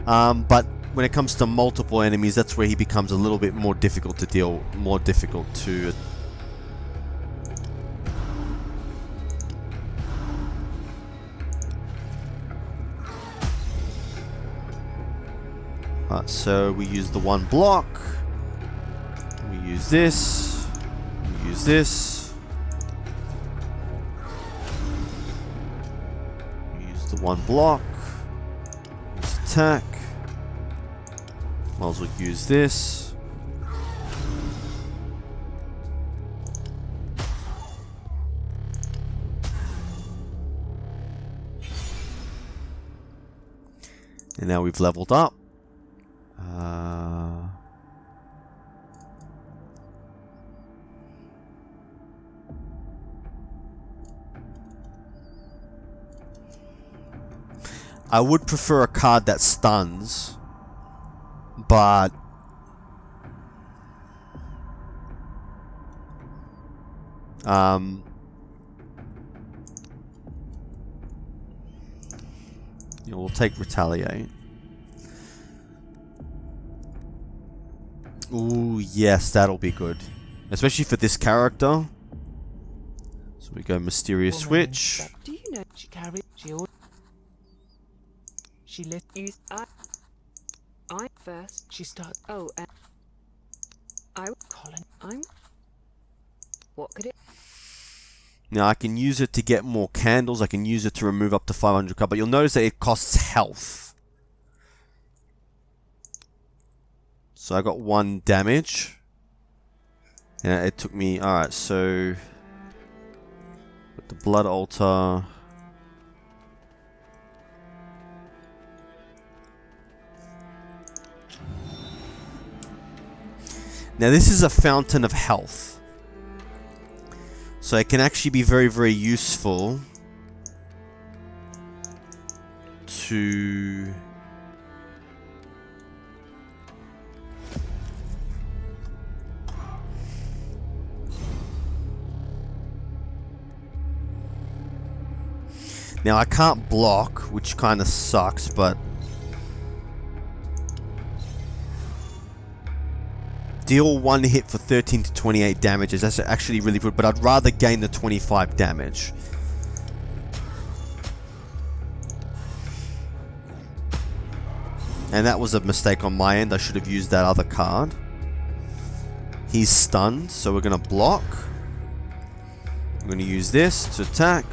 But when it comes to multiple enemies, that's where he becomes a little bit more difficult to deal. More difficult to... Alright, so we use the 1 block. We use this. We use this. We use the 1 block. Use attack. Might as well use this. And now we've leveled up. I would prefer a card that stuns, but we'll take Retaliate. Ooh, yes, that'll be good, especially for this character. So we go Mysterious Switch. Do you know she carried she let use I first she started and I Colin I'm what could it Now I can use it to get more candles, I can use it to remove up to 500 cards, but you'll notice that it costs health. So I got 1 damage. And it took me, alright, so with the Blood Altar. Now this is a fountain of health. So it can actually be very, very useful to... Now I can't block, which kind of sucks, but... Deal 1 hit for 13 to 28 damages. That's actually really good, but I'd rather gain the 25 damage. And that was a mistake on my end. I should have used that other card. He's stunned, so we're going to block. I'm going to use this to attack.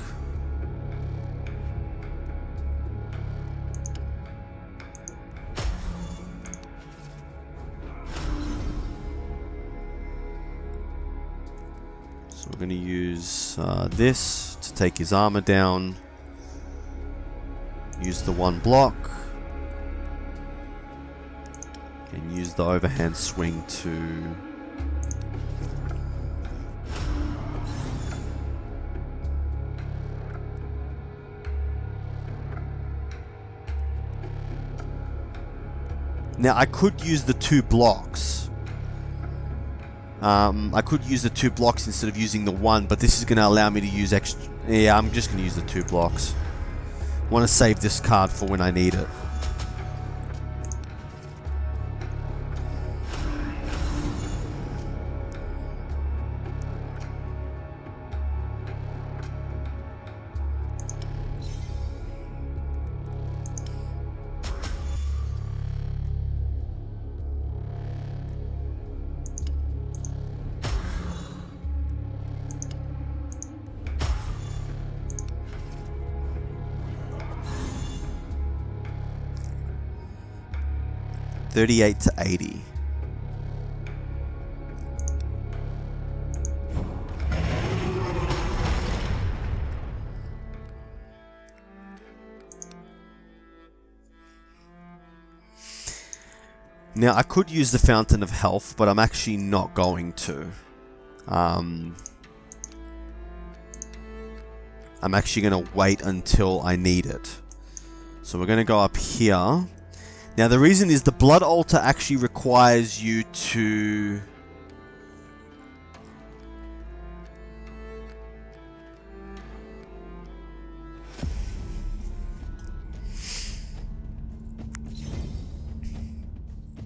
So we're going to use this to take his armor down. Use the one block. And use the overhand swing to... Now, I could use the 2 blocks. I could use the 2 blocks instead of using the 1, but this is going to allow me to use extra... Yeah, I'm just going to use the 2 blocks. I want to save this card for when I need it. $38 to $80. Now, I could use the Fountain of Health, but I'm actually not going to. I'm actually going to wait until I need it. So we're going to go up here. Now, the reason is the Blood Altar actually requires you to...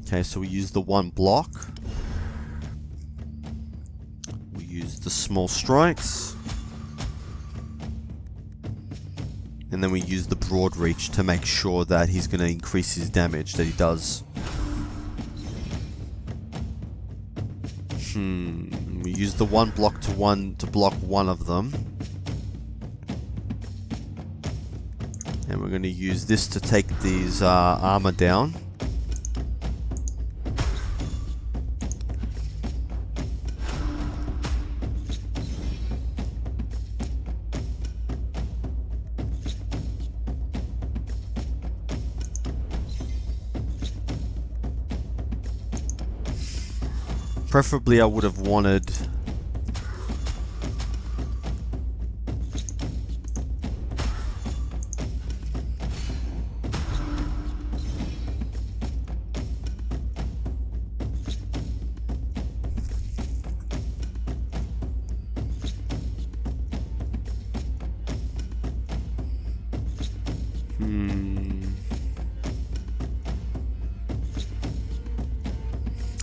Okay, so we use the 1 block. We use the small strikes. And then we use the broad reach to make sure that he's going to increase his damage that he does. We use the 1 block to block one of them. And we're going to use this to take these armor down. Preferably I would have wanted...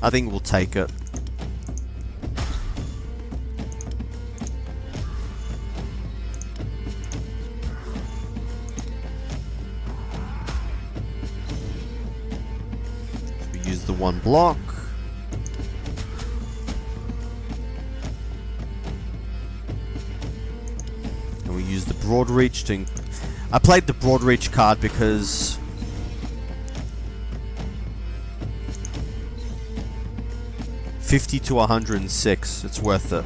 I think we'll take it. Use the 1 block. And we use the broad reach to... I played the broad reach card because... $50 to $106. It's worth it.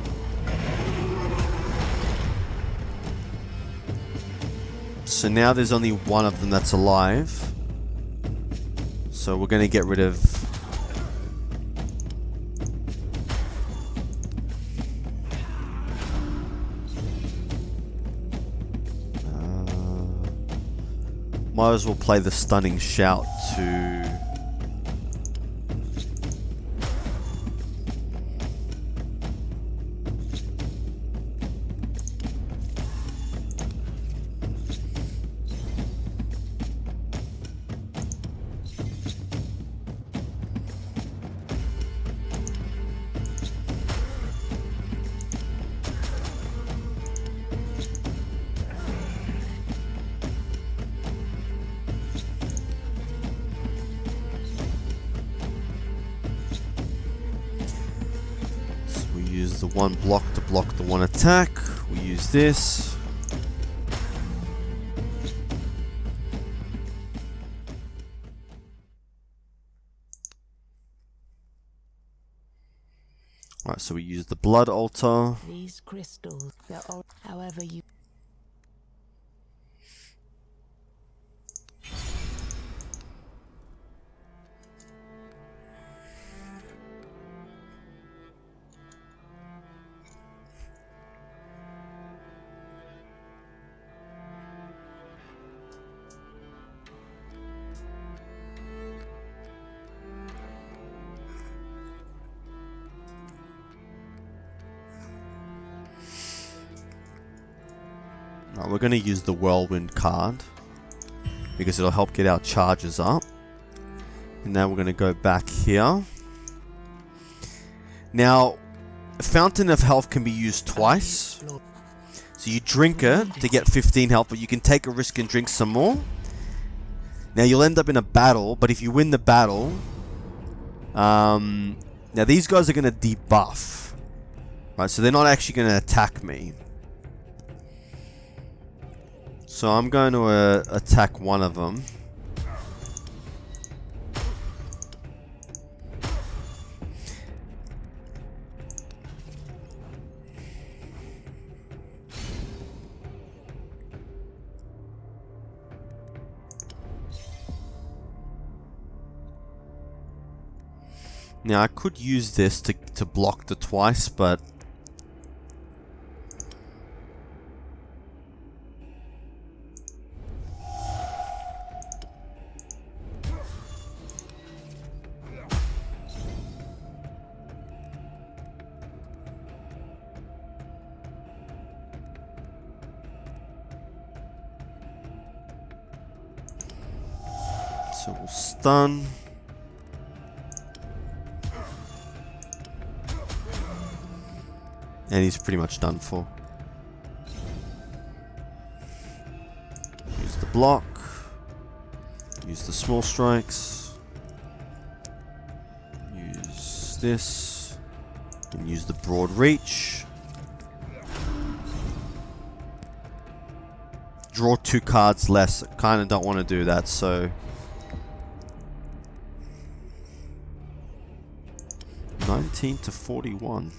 So now there's only one of them that's alive. So we're going to get rid of... might as well play the Stunning Shout to... one block to block the one attack. We use this. Alright, so we use the blood altar. These crystals, however you. Right, we're going to use the whirlwind card because it'll help get our charges up. And now we're going to go back here. Now, a fountain of health can be used twice. So you drink it to get 15 health, but you can take a risk and drink some more. Now you'll end up in a battle, but if you win the battle, now these guys are going to debuff. Right, so they're not actually going to attack me. So I'm going to attack one of them. Now I could use this to block the twice, but so we'll stun. And he's pretty much done for. Use the block. Use the small strikes. Use this. And use the broad reach. Draw 2 cards less. I kind of don't want to do that, so 19 to 41.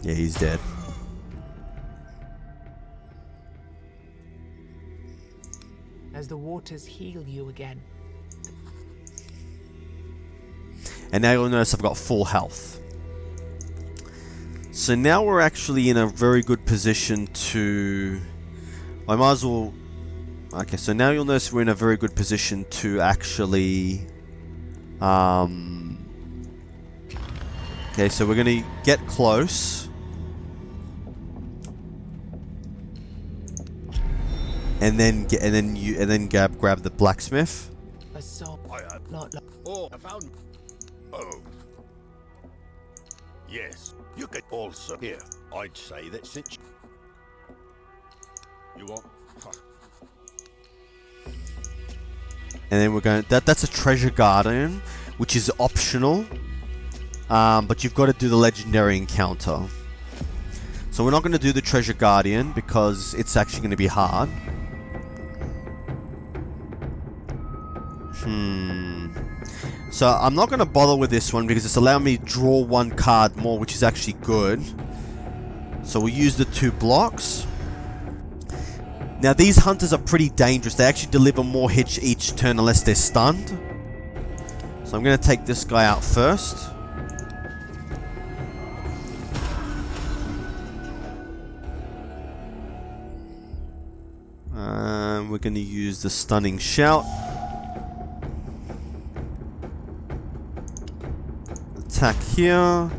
Yeah, he's dead. As the waters heal you again. And now you'll notice I've got full health. So now we're actually in a very good position to... I might as well... Okay, so now you'll notice we're in a very good position to actually... Okay, so we're going to get close. And then grab the blacksmith. A soul, not like Oh, I found. Oh. Yes, you could also. Here, I'd say that since. You want. Huh. And then we're going. That's a treasure guardian, which is optional. But you've got to do the legendary encounter. So we're not going to do the treasure guardian because it's actually going to be hard. So I'm not going to bother with this one because it's allowing me to draw 1 card more, which is actually good. So we'll use the 2 blocks. Now these hunters are pretty dangerous. They actually deliver more hits each turn unless they're stunned. So I'm going to take this guy out first. We're going to use the stunning shout. Attack here.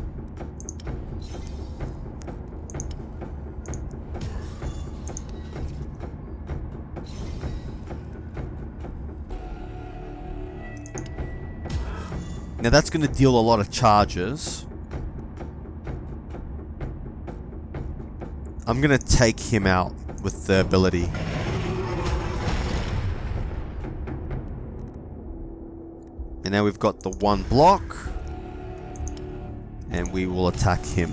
Now that's going to deal a lot of charges. I'm going to take him out with the ability. And now we've got the 1 block. And we will attack him.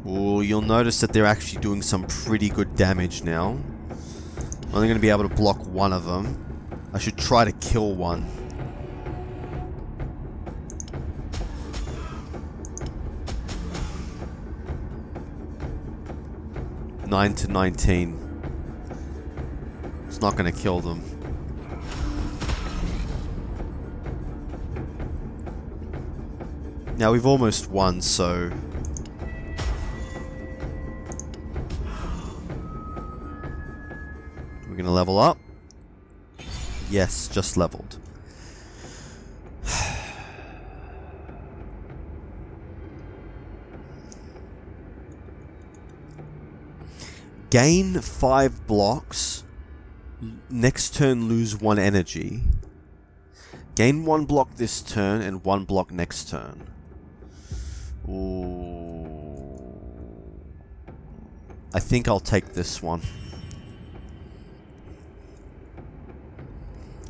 Ooh, you'll notice that they're actually doing some pretty good damage now. I'm only going to be able to block one of them. I should try to kill one. Nine to 19. It's not going to kill them. Now we've almost won, so... We're going to level up. Yes, just leveled. Gain 5 blocks. Next turn lose 1 energy. Gain 1 block this turn and 1 block next turn. Ooh. I think I'll take this one.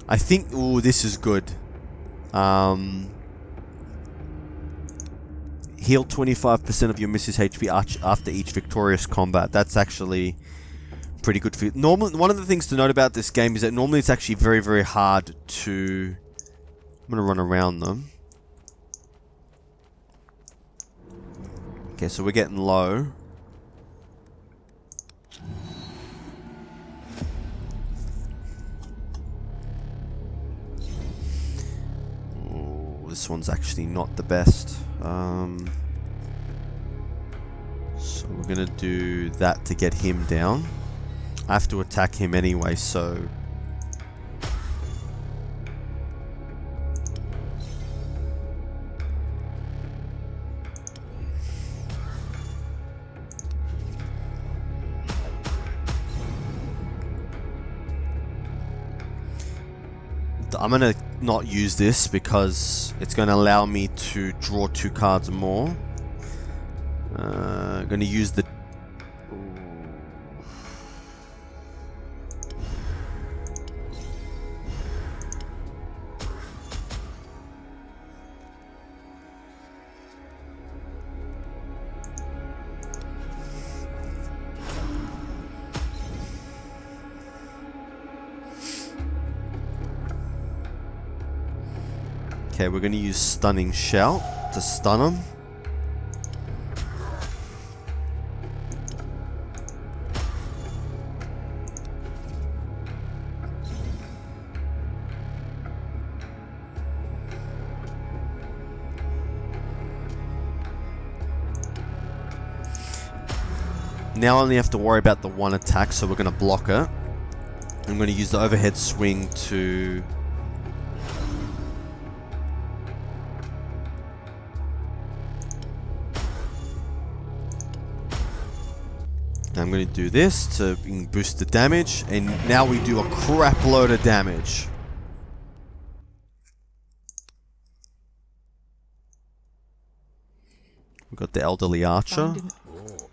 I think... Ooh, this is good. Heal 25% of your missus HP after each victorious combat. That's actually pretty good for you. Normally, one of the things to note about this game is that normally it's actually very, very hard to... I'm going to run around them. Okay, so we're getting low. This one's actually not the best. So we're gonna do that to get him down. I have to attack him anyway, so... I'm gonna not use this because it's gonna allow me to draw 2 cards more. Gonna use the... Okay, we're going to use Stunning Shout to stun him. Now I only have to worry about the 1 attack, so we're going to block it. I'm going to use the overhead swing to... I'm going to do this to boost the damage, and now we do a crap load of damage. We've got the Elderly Archer.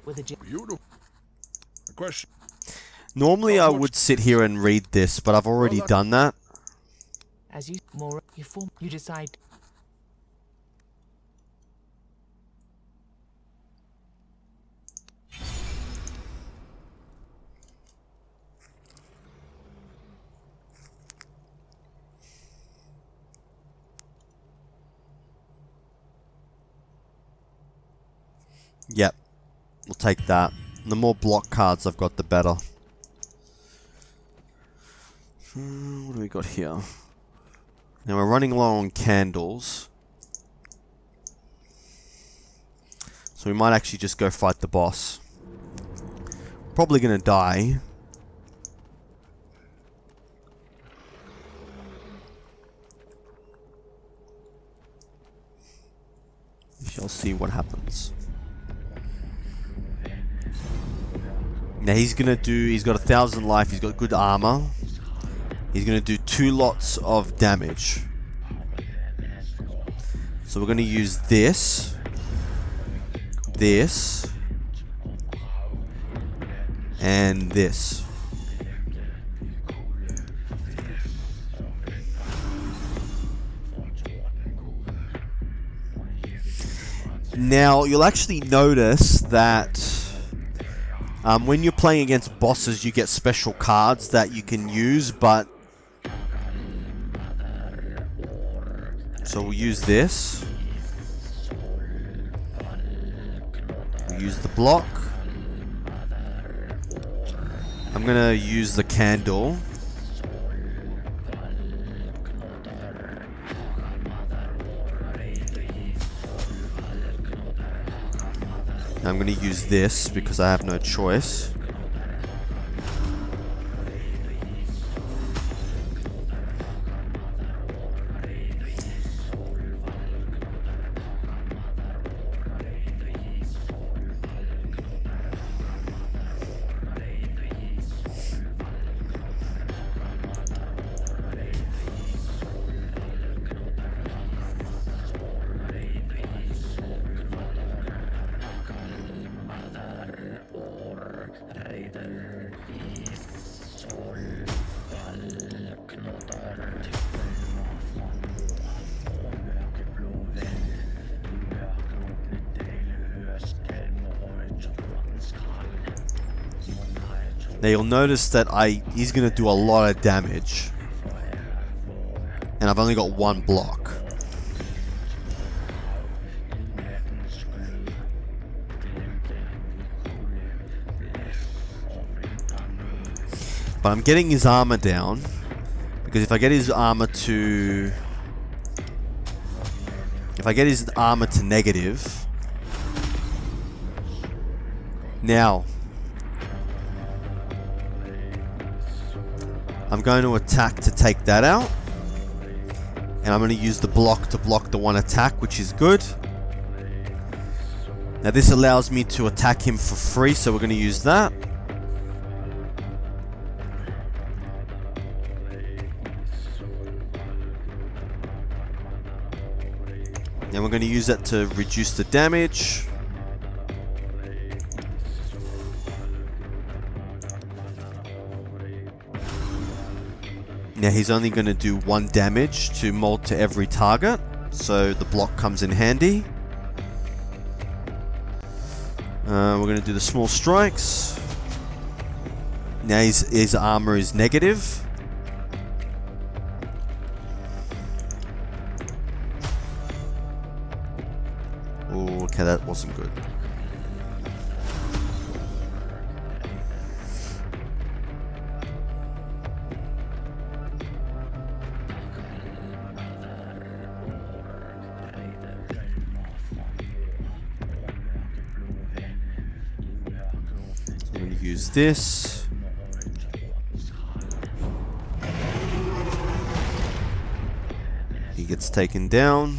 Beautiful. A question. Normally I would sit here and read this, but I've already done that. As you more you form, you decide. Yep, we'll take that. The more block cards I've got, the better. What do we got here? Now we're running low on candles. So we might actually just go fight the boss. Probably gonna die. We shall see what happens. Now he's got 1,000 life, he's got good armor. He's gonna do 2 lots of damage. So we're gonna use this, and this. Now, you'll actually notice that when you're playing against bosses, you get special cards that you can use, but... So we'll use this. We'll use the block. I'm gonna use the candle. I'm going to use this because I have no choice. Now you'll notice that he's going to do a lot of damage. And I've only got one block. But I'm getting his armor down. Because if I get his armor to... If I get his armor to negative... Now... I'm going to attack to take that out. And I'm going to use the block to block the one attack, which is good. Now this allows me to attack him for free, so we're going to use that. And we're going to use that to reduce the damage. Now he's only going to do 1 damage to mold to every target, so the block comes in handy. We're going to do the small strikes. Now his armor is negative. Oh, okay, that wasn't good. I'm going to use this. He gets taken down.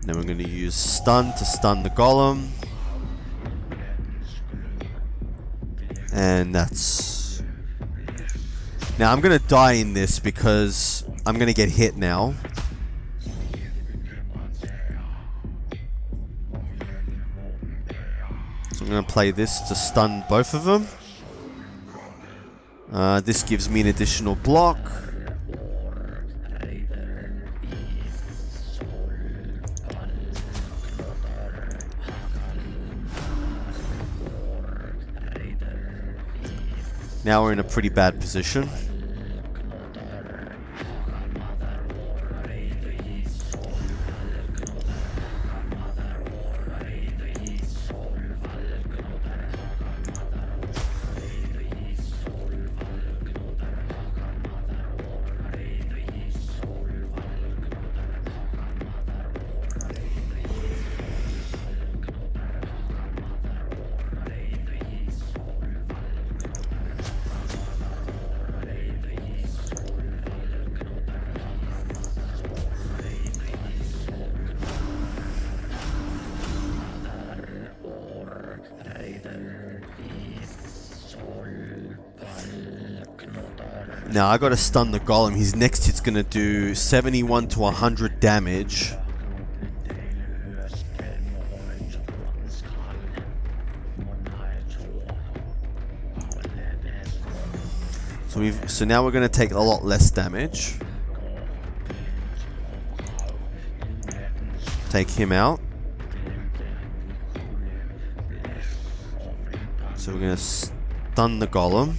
Then we're going to use stun to stun the golem. And that's... Now I'm going to die in this because I'm going to get hit now. So I'm going to play this to stun both of them. This gives me an additional block. Now we're in a pretty bad position. Now I gotta stun the golem. His next hit's gonna do 71 to 100 damage. So now we're gonna take a lot less damage. Take him out. So we're going to stun the golem.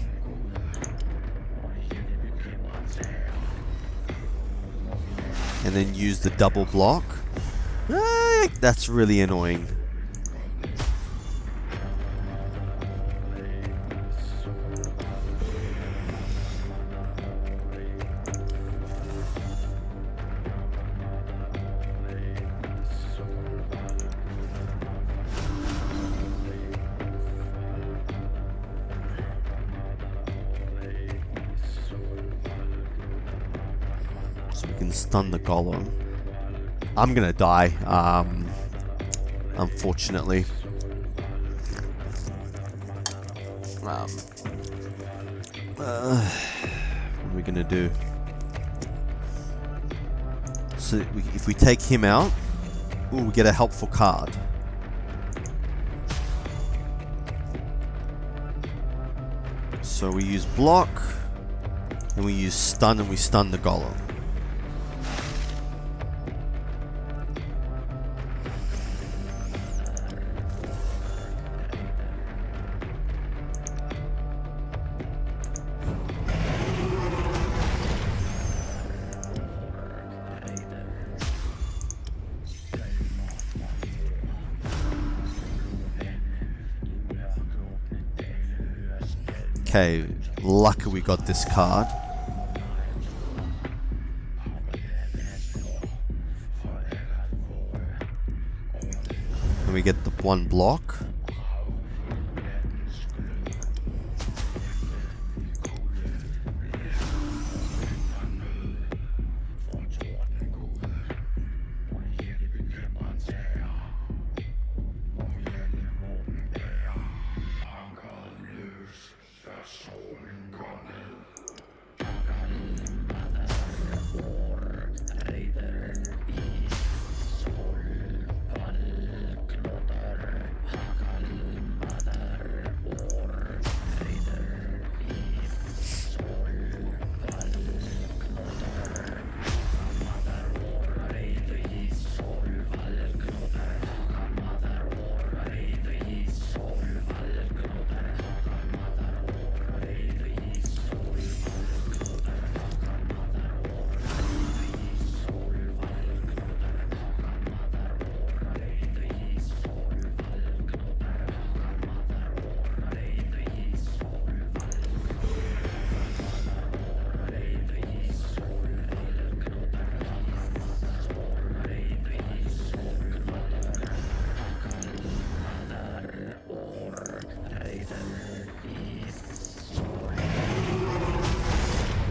And then use the double block. That's really annoying. So we can stun the golem. I'm gonna die, unfortunately. What are we gonna do? So if we take him out, ooh, we get a helpful card. So we use block, and we use stun, and we stun the golem. Okay, lucky we got this card. And we get the one block.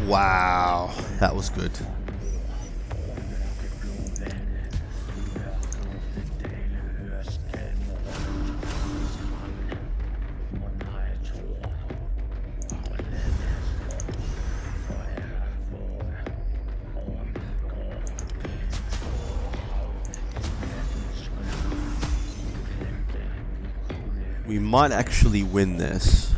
Wow, that was good. We might actually win this.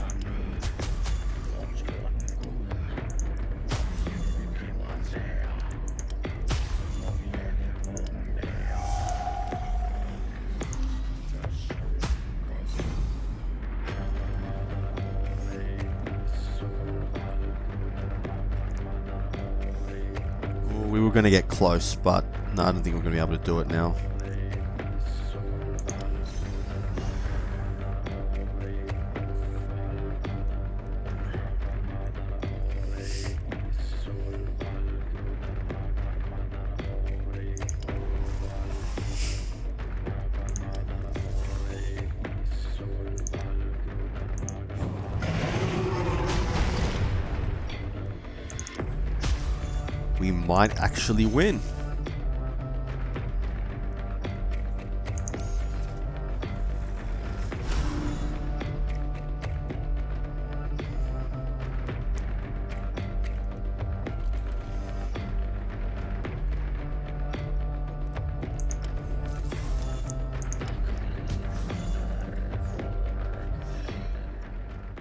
We were going to get close, but no, I don't think we're going to be able to do it now. We might actually win.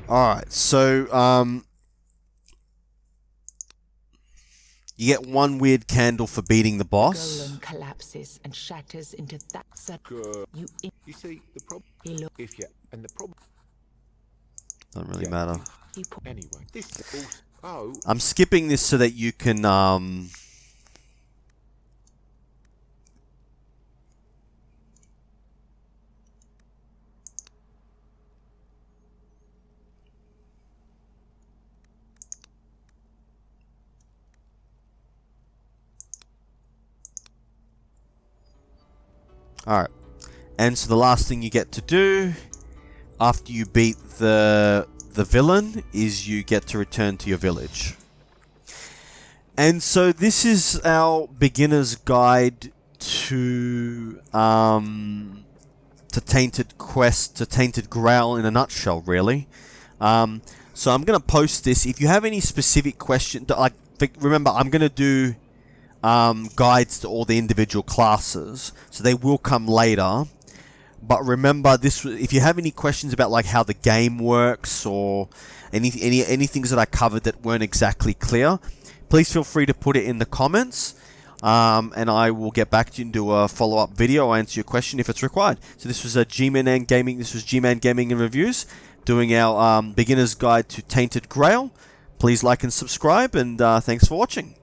Alright, so you get one weird candle for beating the boss. Golem collapses and shatters into that. You You see, the problem, if you, and the problem, Don't really matter. Anyway, this is also... Oh, I'm skipping this so that you can Alright. And so the last thing you get to do after you beat the villain is you get to return to your village. And so this is our beginner's guide to Tainted Quest, to Tainted Grail in a nutshell, really. So I'm going to post this. If you have any specific questions, like, remember, I'm going to do guides to all the individual classes, so they will come later. But remember, this, if you have any questions about like how the game works or any things that I covered that weren't exactly clear, please feel free to put it in the comments, and I will get back to you and do a follow-up video or answer your question if it's required. So this was a G-Man Gaming. This was G-Man Gaming and Reviews, doing our beginner's guide to Tainted Grail. Please like and subscribe, and thanks for watching.